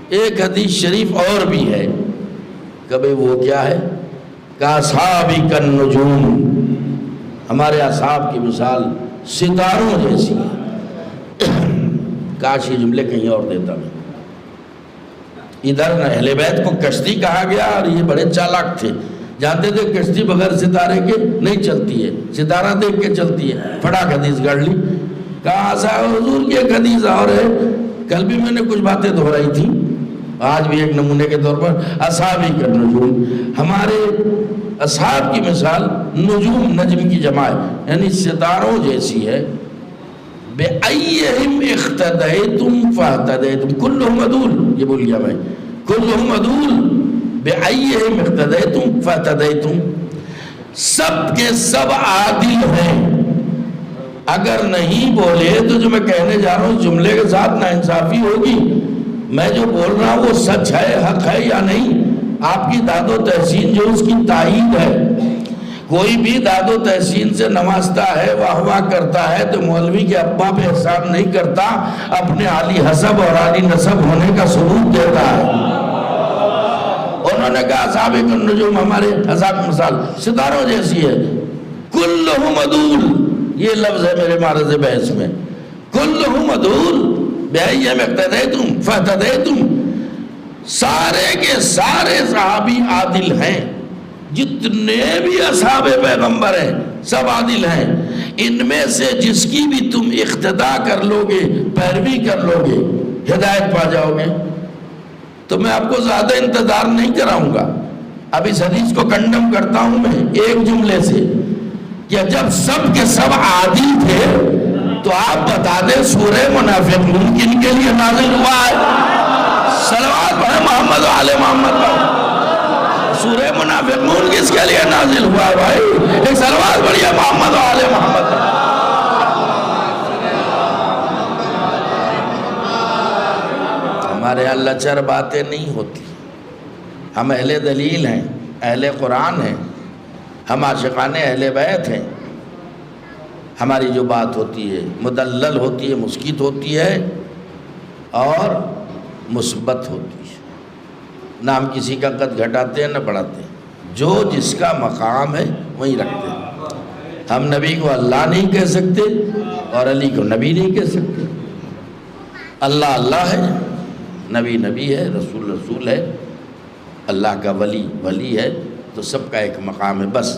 ایک حدیث شریف اور بھی ہے، کبھی وہ کیا ہے، کاصحابک النجوم، ہمارے اصحاب کی مثال ستاروں جیسی ہے۔ کاش یہ جملے کہیں اور دیتا میں۔ ادھر اہل بیت کو کشتی کہا گیا اور یہ بڑے چالاک تھے، جانتے تھے کشتی بغیر ستارے کے نہیں چلتی ہے، ستارہ دیکھ کے چلتی ہے، پھڑاک حدیث گڑھ لی، کہا صاحب حضور کی ایک حدیث اور ہے، کل بھی میں نے کچھ باتیں دہرائی تھی، آج بھی ایک نمونے کے طور پر اصحابک النجوم، ہمارے اصحاب کی مثال نجوم، نجم کی جمع ہے، یعنی ستاروں جیسی ہے۔ بِأَيِّهِمْ اِخْتَدَيْتُمْ فَاهْتَدَيْتُمْ، كُلُّهُمْ عَدُولٌ، یہ بھول گیا میں، كُلُّهُمْ عَدُولٌ، بِأَيِّهِمْ اِخْتَدَيْتُمْ فَاهْتَدَيْتُمْ، سب کے سب عادل ہیں۔ اگر نہیں بولے تو جو میں کہنے جا رہا ہوں جملے کے ساتھ ناانصافی ہوگی، میں جو بول رہا ہوں وہ سچ ہے، حق ہے یا نہیں، آپ کی داد و تحسین جو اس کی تائید ہے۔ کوئی بھی داد و تحسین سے نوازتا ہے، واہ واہ کرتا ہے، تو مولوی کے ابا پہ احسان نہیں کرتا، اپنے عالی حسب اور عالی نسب ہونے کا ثبوت دیتا ہے۔ انہوں نے کہا اصحاب النجوم ہمارے اصحاب مثال ستاروں جیسی ہے، کلہم عدول، یہ لفظ ہے میرے معرض بحث میں، کلہم عدول بأیہم اقتدیتم فاہتدیتم، سارے کے سارے صحابی عادل ہیں، جتنے بھی اصحاب پیغمبر ہیں سب عادل ہیں، ان میں سے جس کی بھی تم اقتداء کر لو گے، پیروی کر لو گے، ہدایت پا جاؤ گے۔ تو میں آپ کو زیادہ انتظار نہیں کراؤں گا، اب اس حدیث کو کنڈم کرتا ہوں میں ایک جملے سے، کہ جب سب کے سب عادل تھے تو آپ بتا دیں سورہ منافقون کن کے لیے نازل ہوا ہے؟ صلوات پڑھیں محمد و آل محمد پر۔ سورہ منافقون کس کے لیے نازل ہوا ہے بھائی؟ ایک صلوات پڑھیے محمد و آل محمد پر۔ ہمارے یہاں لچر باتیں نہیں ہوتی، ہم اہل دلیل ہیں، اہل قرآن ہیں، ہم عاشقان اہل بیت ہیں۔ ہماری جو بات ہوتی ہے مدلل ہوتی ہے، مسکت ہوتی ہے اور مثبت ہوتی ہے، نہ ہم کسی کا قد گھٹاتے ہیں نہ بڑھاتے ہیں، جو جس کا مقام ہے وہیں رکھتے ہیں۔ ہم نبی کو اللہ نہیں کہہ سکتے اور علی کو نبی نہیں کہہ سکتے۔ اللہ اللہ ہے، نبی نبی ہے، رسول رسول ہے، اللہ کا ولی ولی ہے، تو سب کا ایک مقام ہے۔ بس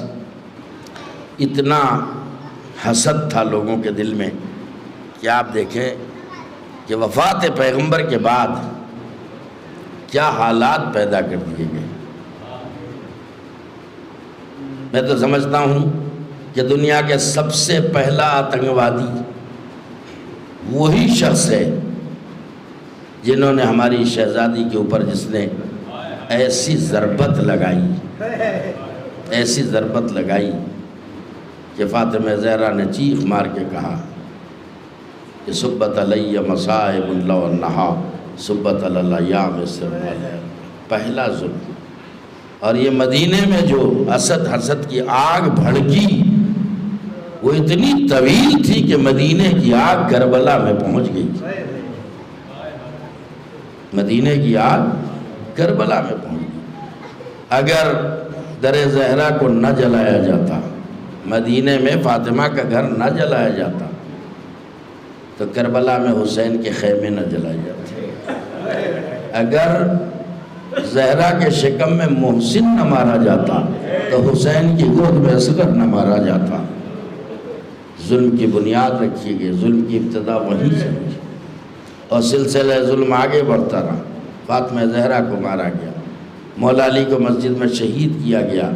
اتنا حسد تھا لوگوں کے دل میں کہ آپ دیکھیں کہ وفات پیغمبر کے بعد کیا حالات پیدا کر دیے گئے۔ میں تو سمجھتا ہوں کہ دنیا کے سب سے پہلا آتنکوادی وہی شخص ہے جنہوں نے ہماری شہزادی کے اوپر جس نے ایسی ضربت لگائی، ایسی ضربت لگائی کہ فاطمہ زہرا نے چیخ مار کے کہا کہ سبت علی مصائب لو انہا سبت الایام سرمال، پہلا ظلم۔ اور یہ مدینے میں جو اسد حسد کی آگ بھڑکی وہ اتنی طویل تھی کہ مدینے کی آگ کربلا میں پہنچ گئی، مدینے کی آگ کربلا میں پہنچ گئی۔ اگر در زہرا کو نہ جلایا جاتا، مدینے میں فاطمہ کا گھر نہ جلایا جاتا، تو کربلا میں حسین کے خیمے نہ جلائے جاتے۔ اگر زہرا کے شکم میں محسن نہ مارا جاتا تو حسین کی گود میں اصغر نہ مارا جاتا۔ ظلم کی بنیاد رکھی گئی، ظلم کی ابتدا وہیں سے ہوئی اور سلسلہ ظلم آگے بڑھتا رہا۔ فاطمہ زہرا کو مارا گیا، مولا علی کو مسجد میں شہید کیا گیا،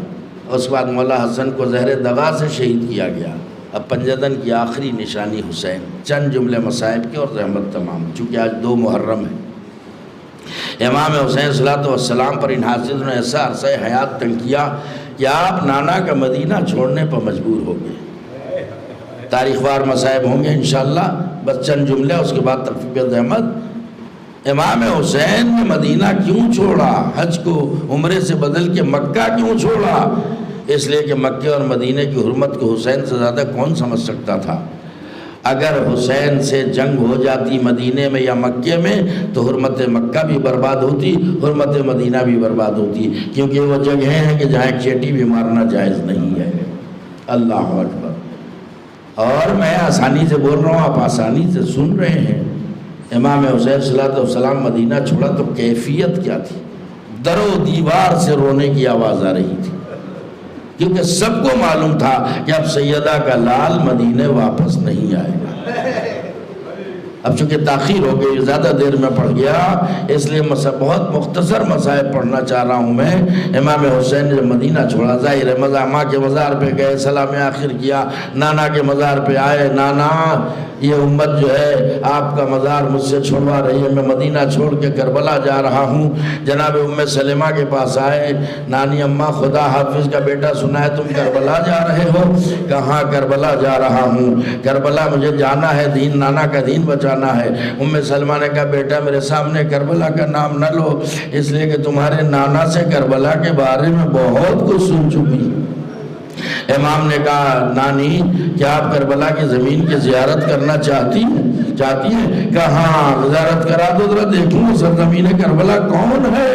اس کے بعد مولا حسن کو زہر دغا سے شہید کیا گیا۔ اب پنجدن کی آخری نشانی حسین۔ چند جملے مصائب کے اور رحمت تمام، چونکہ آج 2 محرم ہے۔ امام حسین صلی اللہ علیہ وسلم پر ان حاسدوں نے ایسا عرصہ حیات تنگ کیا کہ آپ نانا کا مدینہ چھوڑنے پر مجبور ہو گئے۔ تاریخ وار مصائب ہوں گے انشاءاللہ، بس چند جملے اس کے بعد تخفیف احمد۔ امام حسین نے مدینہ کیوں چھوڑا؟ حج کو عمرے سے بدل کے مکہ کیوں چھوڑا؟ اس لیے کہ مکہ اور مدینہ کی حرمت کو حسین سے زیادہ کون سمجھ سکتا تھا؟ اگر حسین سے جنگ ہو جاتی مدینہ میں یا مکہ میں تو حرمت مکہ بھی برباد ہوتی، حرمت مدینہ بھی برباد ہوتی، کیونکہ وہ جگہیں ہیں کہ جہاں ایک چیٹی بھی مارنا جائز نہیں ہے۔ اللہ اکبر۔ اور میں آسانی سے بول رہا ہوں، آپ آسانی سے سن رہے ہیں۔ امام حسین صلی اللہ علیہ وسلم مدینہ چھوڑا تو کیفیت کیا تھی؟ در و دیوار سے رونے کی آواز آ رہی تھی، کیونکہ سب کو معلوم تھا کہ اب سیدہ کا لال مدینے واپس نہیں آئے گا۔ اب چونکہ تاخیر ہو گئی، زیادہ دیر میں پڑھ گیا، اس لیے بہت مختصر مصائب پڑھنا چاہ رہا ہوں میں۔ امام حسین نے جب مدینہ چھوڑا، ظاہر ہے ماں کے مزار پہ گئے، سلام آخر کیا، نانا کے مزار پہ آئے، نانا یہ امت جو ہے آپ کا مزار مجھ سے چھوڑوا رہی ہے، میں مدینہ چھوڑ کے کربلا جا رہا ہوں۔ جناب ام سلمہ کے پاس آئے، نانی اماں خدا حافظ کا بیٹا سنا ہے تم کربلا جا رہے ہو؟ کہاں کربلا جا رہا ہوں، کربلا مجھے جانا ہے، دین نانا کا دین بچانا ہے۔ ام سلمہ نے کہا بیٹا میرے سامنے کربلا کا نام نہ لو، اس لیے کہ تمہارے نانا سے کربلا کے بارے میں بہت کچھ سن چکی۔ امام نے کہا نانی کیا آپ کربلا کی زمین کی زیارت کرنا چاہتی ہیں؟ کہا ہاں زیارت کرا دو ذرا دیکھوں سرزمین کربلا کون ہے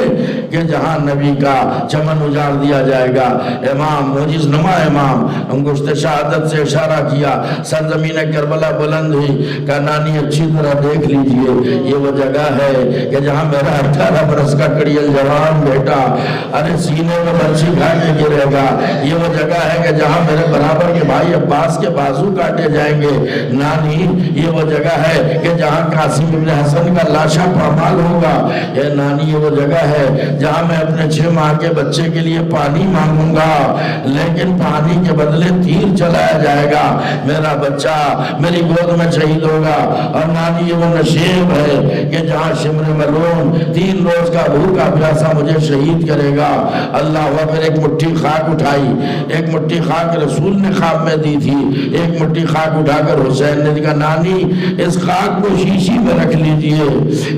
کہ جہاں نبی کا چمن اجاڑ دیا جائے گا۔ امام معجز نما امام انگشت شہادت سے اشارہ کیا، سرزمین کربلا بلند ہوئی، کہا نانی اچھی طرح دیکھ لیجئے یہ وہ جگہ ہے کہ جہاں میرا 18 برس کا کڑیل جوان بیٹا ارے سینے میں برچی کھا کے گرے گا، یہ وہ جگہ ہے کہ جہاں میرے برابر کے بھائی عباس کے بازو کاٹے جائیں گے۔ نانی یہ وہ جگہ ہے کہ جہاں قاسم ابن حسن کا لاشا پامال ہوگا۔ اے نانی یہ وہ جگہ ہے جہاں میں اپنے 6 ماہ کے بچے کے لیے پانی مانگوں گا لیکن پانی کے بدلے تیر چلایا جائے گا، میرا بچہ میری گود میں شہید ہوگا۔ اور نانی یہ وہ نشیب ہے کہ جہاں شمر ملون 3 روز کا بھوکا پیاسا مجھے شہید کرے گا۔ اللہ اکبر۔ ایک مٹھی خاک اٹھائی، ایک مٹھی خاک رسول نے خواب میں دی تھی، ایک مٹھی خاک اٹھا کر حسین نے کہا نانی اس خاک کو شیشی میں رکھ لیجئے،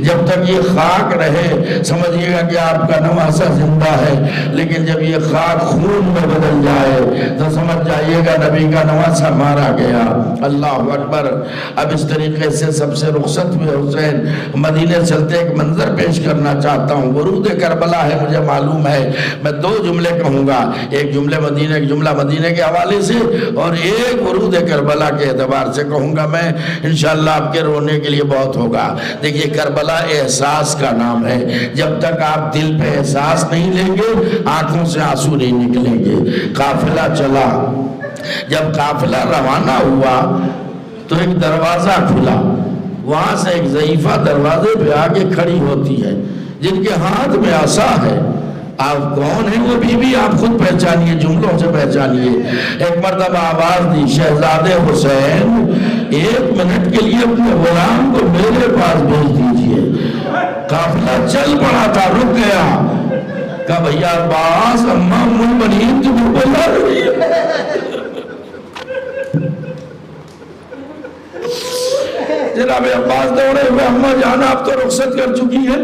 جب تک یہ خاک رہے سمجھیے گا کہ آپ کا نواسہ زندہ ہے، لیکن جب یہ خاک خون میں بدل جائے تو سمجھ جائیے گا نبی کا نواسہ مارا گیا۔ اللہ اکبر۔ اب اس طریقے سے سب سے رخصت ہوئے حسین، مدینے چلتے ایک منظر پیش کرنا چاہتا ہوں، ورود کربلا ہے مجھے معلوم ہے، میں 2 جملے کہوں گا، ایک جملہ مدینے کے حوالے سے اور ایک ورود کربلا کے اعتبار سے کہوں گا میں، انشاءاللہ آپ کے رونے کے لیے بہت ہوگا۔ دیکھیے کربلا احساس کا نام ہے، جب تک آپ دل پہ احساس نہیں لیں گے آنکھوں سے آنسو نہیں نکلیں گے۔ قافلہ چلا، جب قافلہ روانہ ہوا تو ایک دروازہ کھلا، وہاں سے ایک ضعیفہ دروازے پہ آ کے کھڑی ہوتی ہے جن کے ہاتھ میں عصا ہے۔ آپ کون ہیں وہ بیوی آپ خود پہچانیے، جملوں سے پہچانیے۔ ایک مرتبہ آواز دی شہزادے حسین 1 منٹ کے لیے اپنے غلام کو میرے پاس بھیج دیجئے۔ قافلہ چل پڑا تھا، رک گیا، کہا بھیا عباس اماں المؤمنین تمہیں بلا رہی ہے۔ جناب عباس دوڑے ہوئے اماں جان آپ تو رخصت کر چکی ہے،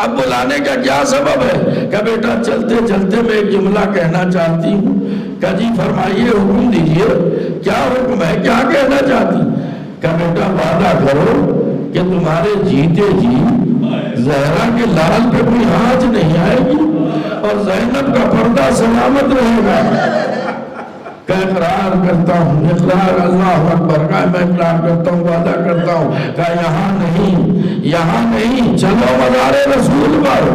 اب بلانے کا کیا سبب ہے؟ کہ بیٹا چلتے چلتے میں ایک جملہ کہنا چاہتی ہوں۔ کہ جی فرمائیے، حکم دیجئے، کیا حکم ہے، کیا کہنا چاہتی؟ کہ بیٹا وعدہ کرو کہ تمہارے جیتے جی زہرا کے لال پہ کوئی آنچ نہیں آئے گی اور زینب کا پردہ سلامت رہے گا۔ کہ اقرار کرتا ہوں، اقرار، اللہ اکبر، کہ میں اقرار کرتا ہوں، وعدہ کرتا ہوں، کہ یہاں نہیں، چلو مزار رسول پر۔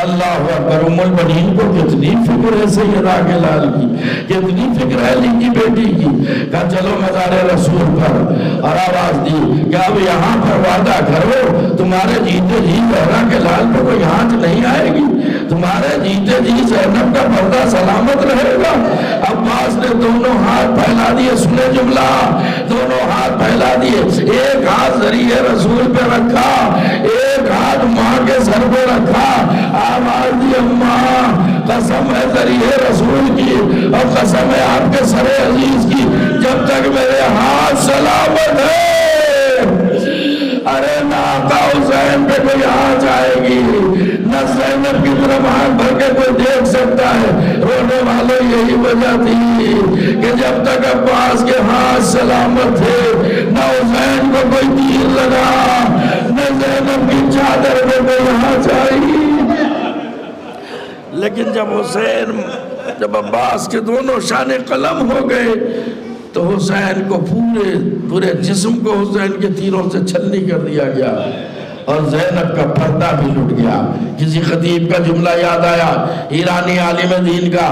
اللہ اکبر۔ ام البنین کو کتنی فکر ہے سیدہ کے لال کی، کتنی فکر ہے علی کی بیٹی کی، کہ چلو مزار رسول پر، اور آواز دی کہ اب یہاں پر وعدہ کرو تمہارے جیتے جی زہرا کے لال پہ کوئی آنچ نہیں آئے گی، تمہارے جیتے جی زینب کا پردہ سلامت رہے گا۔ عباس نے دونوں ہاتھ پھیلا دیے، سنے جملہ، دونوں ہاتھ پھیلا دیے، ایک ہاتھ ذریعہ رسول پہ رکھا، ایک ہاتھ ماں کے سر پہ رکھا، آواز دی اماں قسم ہے ذریعہ رسول کی اور قسم ہے آپ کے سر عزیز کی، جب تک میرے ہاتھ سلامت ہے ارے نہ آقا حسین پہ کوئی آنچ آئے گی، نہ زینب کی طرف آنکھ بھر کے کوئی دیکھ سکتا ہے۔ رونے والے یہی وجہ تھی کہ جب تک عباس کے ہاتھ سلامت تھے نہ حسین کو کوئی تیر لگا، نہ زینب کی چادر میں کوئی آنچ آئی۔ لیکن جب عباس کے دونوں شان قلم ہو گئے تو حسین کو پورے جسم کو حسین کے تیروں سے چھلنی کر دیا گیا اور زینب کا پردہ بھی لٹ گیا۔ کسی خطیب کا جملہ یاد آیا، ایرانی عالم دین کا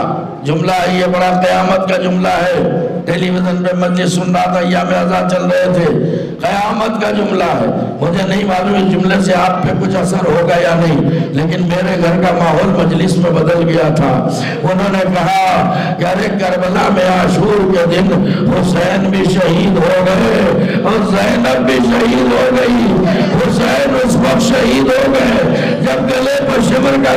جملہ ہے، یہ بڑا قیامت کا جملہ ہے، ٹیلی ویژن پہ مجلس سن رہا تھا، ایام عزا چل رہے تھے، قیامت کا جملہ ہے۔ مجھے نہیں معلوم اس جملے سے آپ پہ کچھ اثر ہوگا یا نہیں، لیکن میرے گھر کا ماحول مجلس میں بدل گیا تھا۔ انہوں نے کہا کہ ارے کربلا میں عاشور کے دن حسین بھی شہید ہو گئے اور زینب بھی شہید ہو گئی۔ حسین اس وقت شہید ہو گئے جب گلے پر شمر کا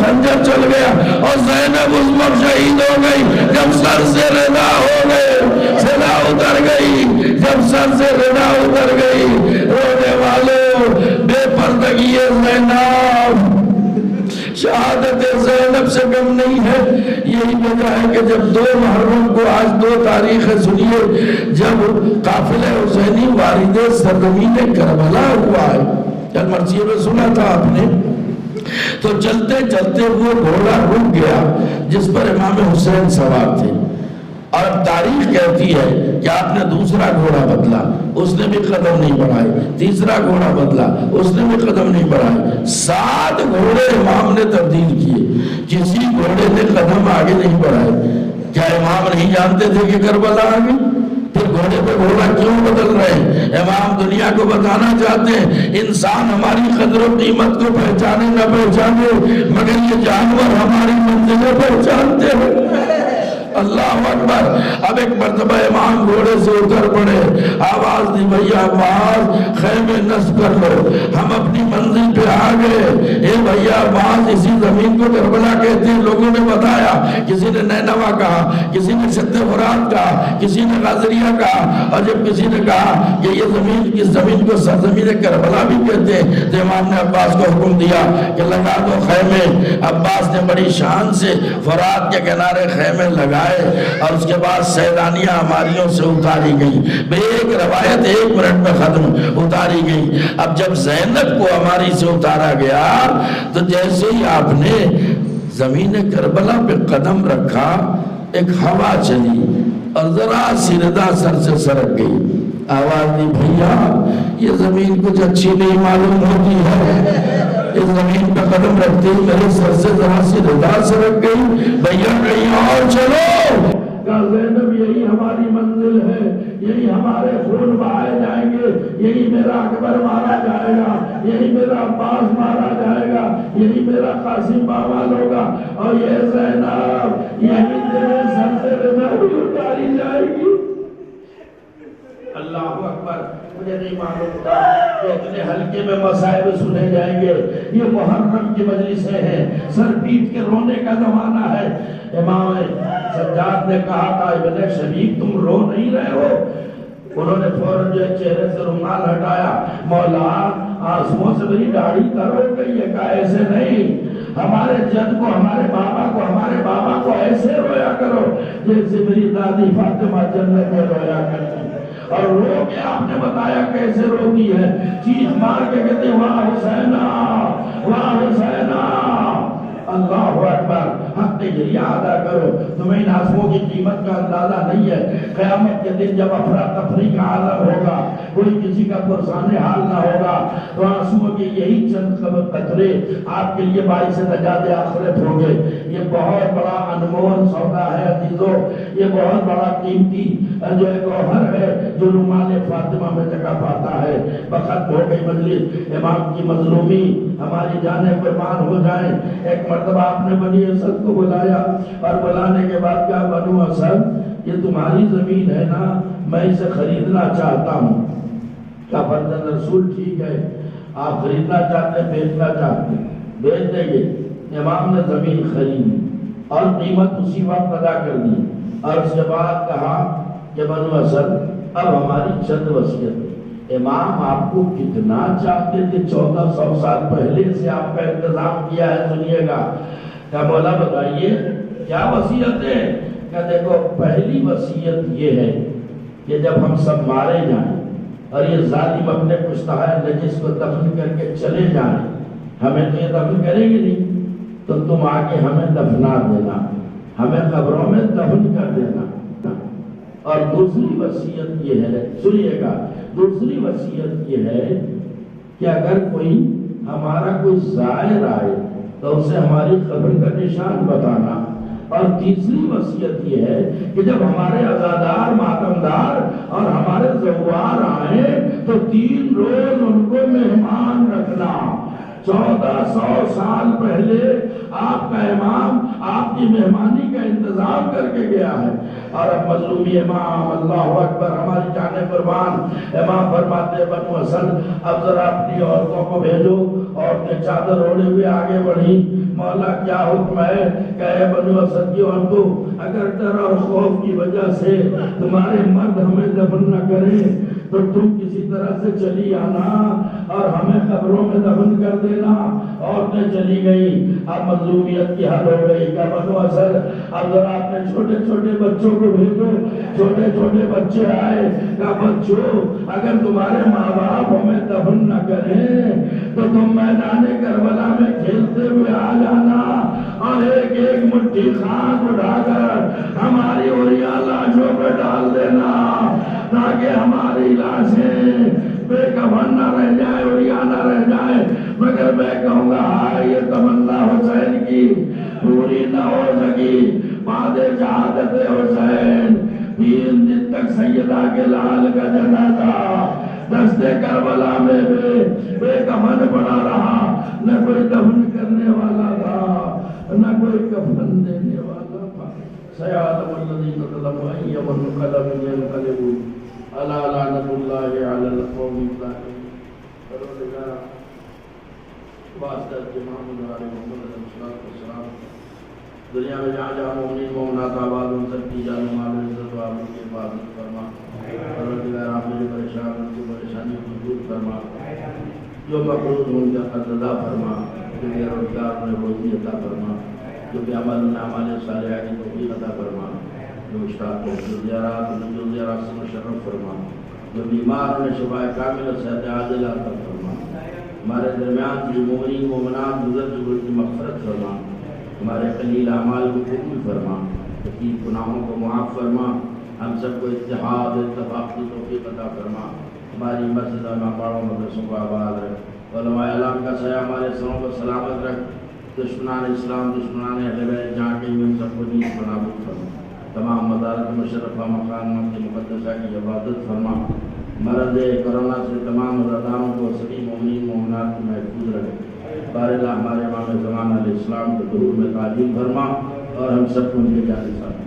خنجر چل گیا، اور زینب اس وقت شہید ہو گئی جب سر سے ردا ہو گئے، صدا اتر گئی جب سر سے ردا اتر گئی۔ رونے والوں، بے پردگی زینب، شہادت زینب رجب سے کم نہیں ہے. یہی وجہ ہے کہ جب 2 محرم کو، آج 2 تاریخ ہے، سنیے، جب قافلہ حسینی وارد سرزمین کربلا ہوا ہے، کل مرثیے میں سنا تھا آپ نے، تو چلتے چلتے وہ گھوڑا رک گیا جس پر امام حسین سوار تھے. اور اب تاریخ کہتی ہے کہ آپ نے دوسرا گھوڑا بدلا، اس نے بھی قدم نہیں بڑھائے، تیسرا گھوڑا بدلا، اس نے بھی قدم نہیں بڑھائے. 7 گھوڑے امام نے تبدیل کیے، کسی گھوڑے نے قدم آگے نہیں بڑھائے. کیا امام نہیں جانتے تھے کہ کربلا آ گئی؟ پھر گھوڑے پہ گھوڑا کیوں بدل رہے ہیں؟ امام دنیا کو بتانا چاہتے ہیں انسان ہماری قدر و قیمت کو پہچانے نہ پہچانے، مگر یہ جانور ہماری منزلیں پہچانتے ہیں. اللہ اکبر. اب ایک مرتبہ امام گھوڑے سے اتر پڑے، آواز دی، بھیا باز خیمے نصب کر لو، ہم اپنی منزل پہ آ گئے. اے بھیا باز، اسی زمین کو کربلا کہتے ہیں. لوگوں نے بتایا، کسی نے نینوا کہا، کسی نے شط فرات کہا، کسی نے غازریہ کہا، اور جب کسی نے کہا کہ یہ زمین، اس زمین کو سرزمین کربلا بھی کہتے ہیں، تو امام نے عباس کو حکم دیا کہ لگا دو خیمے. عباس نے بڑی شان سے فرات کے کنارے خیمے لگائے، اور اس کے بعد سیدانیاں ہماریوں سے اتاری گئیں. ایک روایت 1 منٹ میں ختم، اتاری گئی. اب جب زینب کو ہماری سے اتارا گیا تو جیسے ہی آپ نے زمین کربلا پہ قدم رکھا، ایک ہوا چلی اور ذرا سی ردا سر سے سرک گئی. آواز دی، بھیا یہ زمین کچھ اچھی نہیں معلوم ہوتی ہے. اس زمین پہ قدم رکھتے ہی میرے سر سے ذرا سی ردا سرک گئی. بھیا کہیں اور چلو. کہا زینب یہی ہماری منزل ہے، یہی ہمارے خون بہائے جائیں گے، یہی میرا اکبر مارا جائے گا، یہی میرا عباس مارا جائے گا، یہی میرا قاسم باوال ہوگا، اور یہ زینب یہی تیرے سر سے ردا بھی اتاری جائے گی. اللہ اکبر. مجھے نہیں معلوم تھا کہ اتنے ہلکے میں مصائب سنے جائیں گے. یہ محرم کی مجلسیں ہیں، سر پیٹ کے رونے کا زمانہ ہے. امام سجاد نے کہا تھا، ابن شبیب تم رو نہیں رہے ہو؟ انہوں نے فوراً جو چہرے سے رومال ہٹایا، مولا آنسوؤں سے میری داڑھی تر ہو گئی ہے. کہا ایسے نہیں، ہمارے جد کو، ہمارے بابا کو ایسے رویا کرو جیسے میری دادی فاطمہ جنت میں رویا کرتی. اور رو کے آپ نے بتایا کیسے روتی ہے، چیخ مار کے کہتے واہ حسینہ، واہ حسینہ. اللہ اکبر. حق جریہ ادا کرو. تمہیں ان آنسوؤں کی قیمت کا اندازہ نہیں ہے. قیامت کے دن جب افراتفری کا عالم ہوگا، کوئی کسی کا پرسان حال نہ ہوگا، تو آنسوؤں کے یہی چند قطرے آپ کے لیے باعث نجات آخرت ہوں گے. یہ بہت بڑا انمول سودا ہے عزیزو. یہ بہت بڑا قیمتی جو ایک گوہر ہے جو رومال فاطمہ میں جگہ پاتا ہے. وقت ہو گئی مجلس. امام کی مظلومی ہماری جانیں قربان ہو جائیں. ایک مرتبہ آپ نے بنی اسد کو بلایا، اور بلانے کے بعد کہا، بنو اسد یہ تمہاری زمین ہے نا، میں اسے خریدنا چاہتا ہوں. کہا فرزند رسول ٹھیک ہے، آپ خریدنا چاہتے ہیں، بیچنا چاہتے ہیں، بیچ دیں گے. امام نے زمین خریدی اور قیمت اسی وقت ادا کر دی، اور اس کے بعد کہا کہ بنو اسد اب ہماری چند وصیت. امام آپ کو کتنا چاہتے تھے؟ 1400 سال پہلے سے آپ کا انتظام کیا ہے، سنیے گا. کہا مولا بتائیے کیا وصیت ہے؟ کہ دیکھو پہلی وصیت یہ ہے کہ جب ہم سب مارے جائیں اور یہ ظالم اپنے مشتہر نجس کو دفن کر کے چلے جائیں، ہمیں تو یہ دفن کریں گے نہیں، تو تم آگے ہمیں دفنا دینا، ہمیں قبروں میں دفن کر دینا. اور دوسری وصیت یہ ہے، سنیے گا، دوسری وصیت یہ ہے کہ اگر کوئی ہمارا کوئی زائر آئے تو اسے ہماری قبر کا نشان بتانا. اور تیسری وصیت یہ ہے کہ جب ہمارے عزادار، ماتمدار اور ہمارے زوار آئیں تو 3 روز ان کو مہمان رکھنا. 1400 سال پہلے آپ کا امام آپ کی مہمانی کا انتظام کر کے گیا ہے. اور اب مظلومی امام، اللہ اکبر، ہماری جانیں قربان. امام فرماتے بنو اسد اب ذرا اپنی عورتوں کو بھیجو عورتیں چادر اوڑے ہوئے آگے بڑھی، مولا کیا حکم ہے کہ اے بنو اسد کی عورتوں، اگر ڈر اور خوف کی وجہ سے تمہارے مرد ہمیں دفن نہ کریں تو تم کسی طرح سے چلی آنا اور ہمیں قبروں میں دفن کر دینا۔ عورتیں چلی گئی، اب مظلومیت کی حد ہو گئی کہ بنو اسد اب ذرا اپنے چھوٹے چھوٹے بچوں کو بھیجو۔ چھوٹے چھوٹے بچے آئے کہ بچوں اگر تمہارے ماں باپ ہمیں دفن نہ کریں تو تم میدان کربلا میں کھیلتے ہوئے آ جانا اور ایک ایک مٹھی خاک اٹھا کر ہماری اوریاں لاشوں پہ ڈال دینا تاکہ ہماری لاشیں بے کفن نہ رہ جائے، اوریاں نہ رہ جائے، مگر میں کہوں گا ہاں یہ تمنا حسین کی پوری نہ ہو سکی۔ بعد شہادت حسین 3 دن تک سیدہ کے لال کا جنازہ دشت کربلا میں بے کفن پڑا رہا، نہ کوئی دفن کرنے والا تھا نہ کوئی کفن دینے والا تھا۔ سیعلم الذین ظلموا أی منقلب ینقلبون الا لعنۃ اللہ علی القوم الظالمین۔ واسطہ امام علیہ السلام دنیا میں جہاں جہاں مومنین مومنات آباد ان سب کی جان و مال عزت و آبرو کی حفاظت فرما۔ پروردگار آپ میرے پریشان ان کی پریشانیوں کو دور فرما، جو مقروض ان کا قرض ادا فرما، جو بے روزگار انہیں روزی عطا فرما، جو بے عمل اعمال صالحہ کی توفیق عطا فرما، جو اشتاق کو زیارات انہیں جو زیارات سے مشرف فرما، جو بیمار انہیں شفا کامل صحت عاجلہ عطا فرما، ہمارے درمیان جو مومنین مومنات گزر چکے کی مغفرت فرما، ہمارے قلیل اعمال کو قبول فرما، کثیر گناہوں کو معاف فرما، ہم سب کو اتحاد اتفاق کی توفیق عطا فرما، ہماری مسجد اور مقاموں مدرسوں کو آباد رکھ، علماء اعلام کا سایہ ہمارے سروں کو سلامت رکھ، دشمنان اسلام دشمنان اہل بیت جہاں کہیں ہم سب کو نیز نابود فرما، تمام مدارت مشرفہ مقامات کی مقدسہ کی عبادت فرما، مرض کرونا سے تمام روزاداروں کو سبھی مومنین مومنات کو محفوظ رکھ، بار اللہ ہمارے امام زمان علیہ السلام کے ظہور میں تعظیم فرما اور ہم سب کو ان کے جانب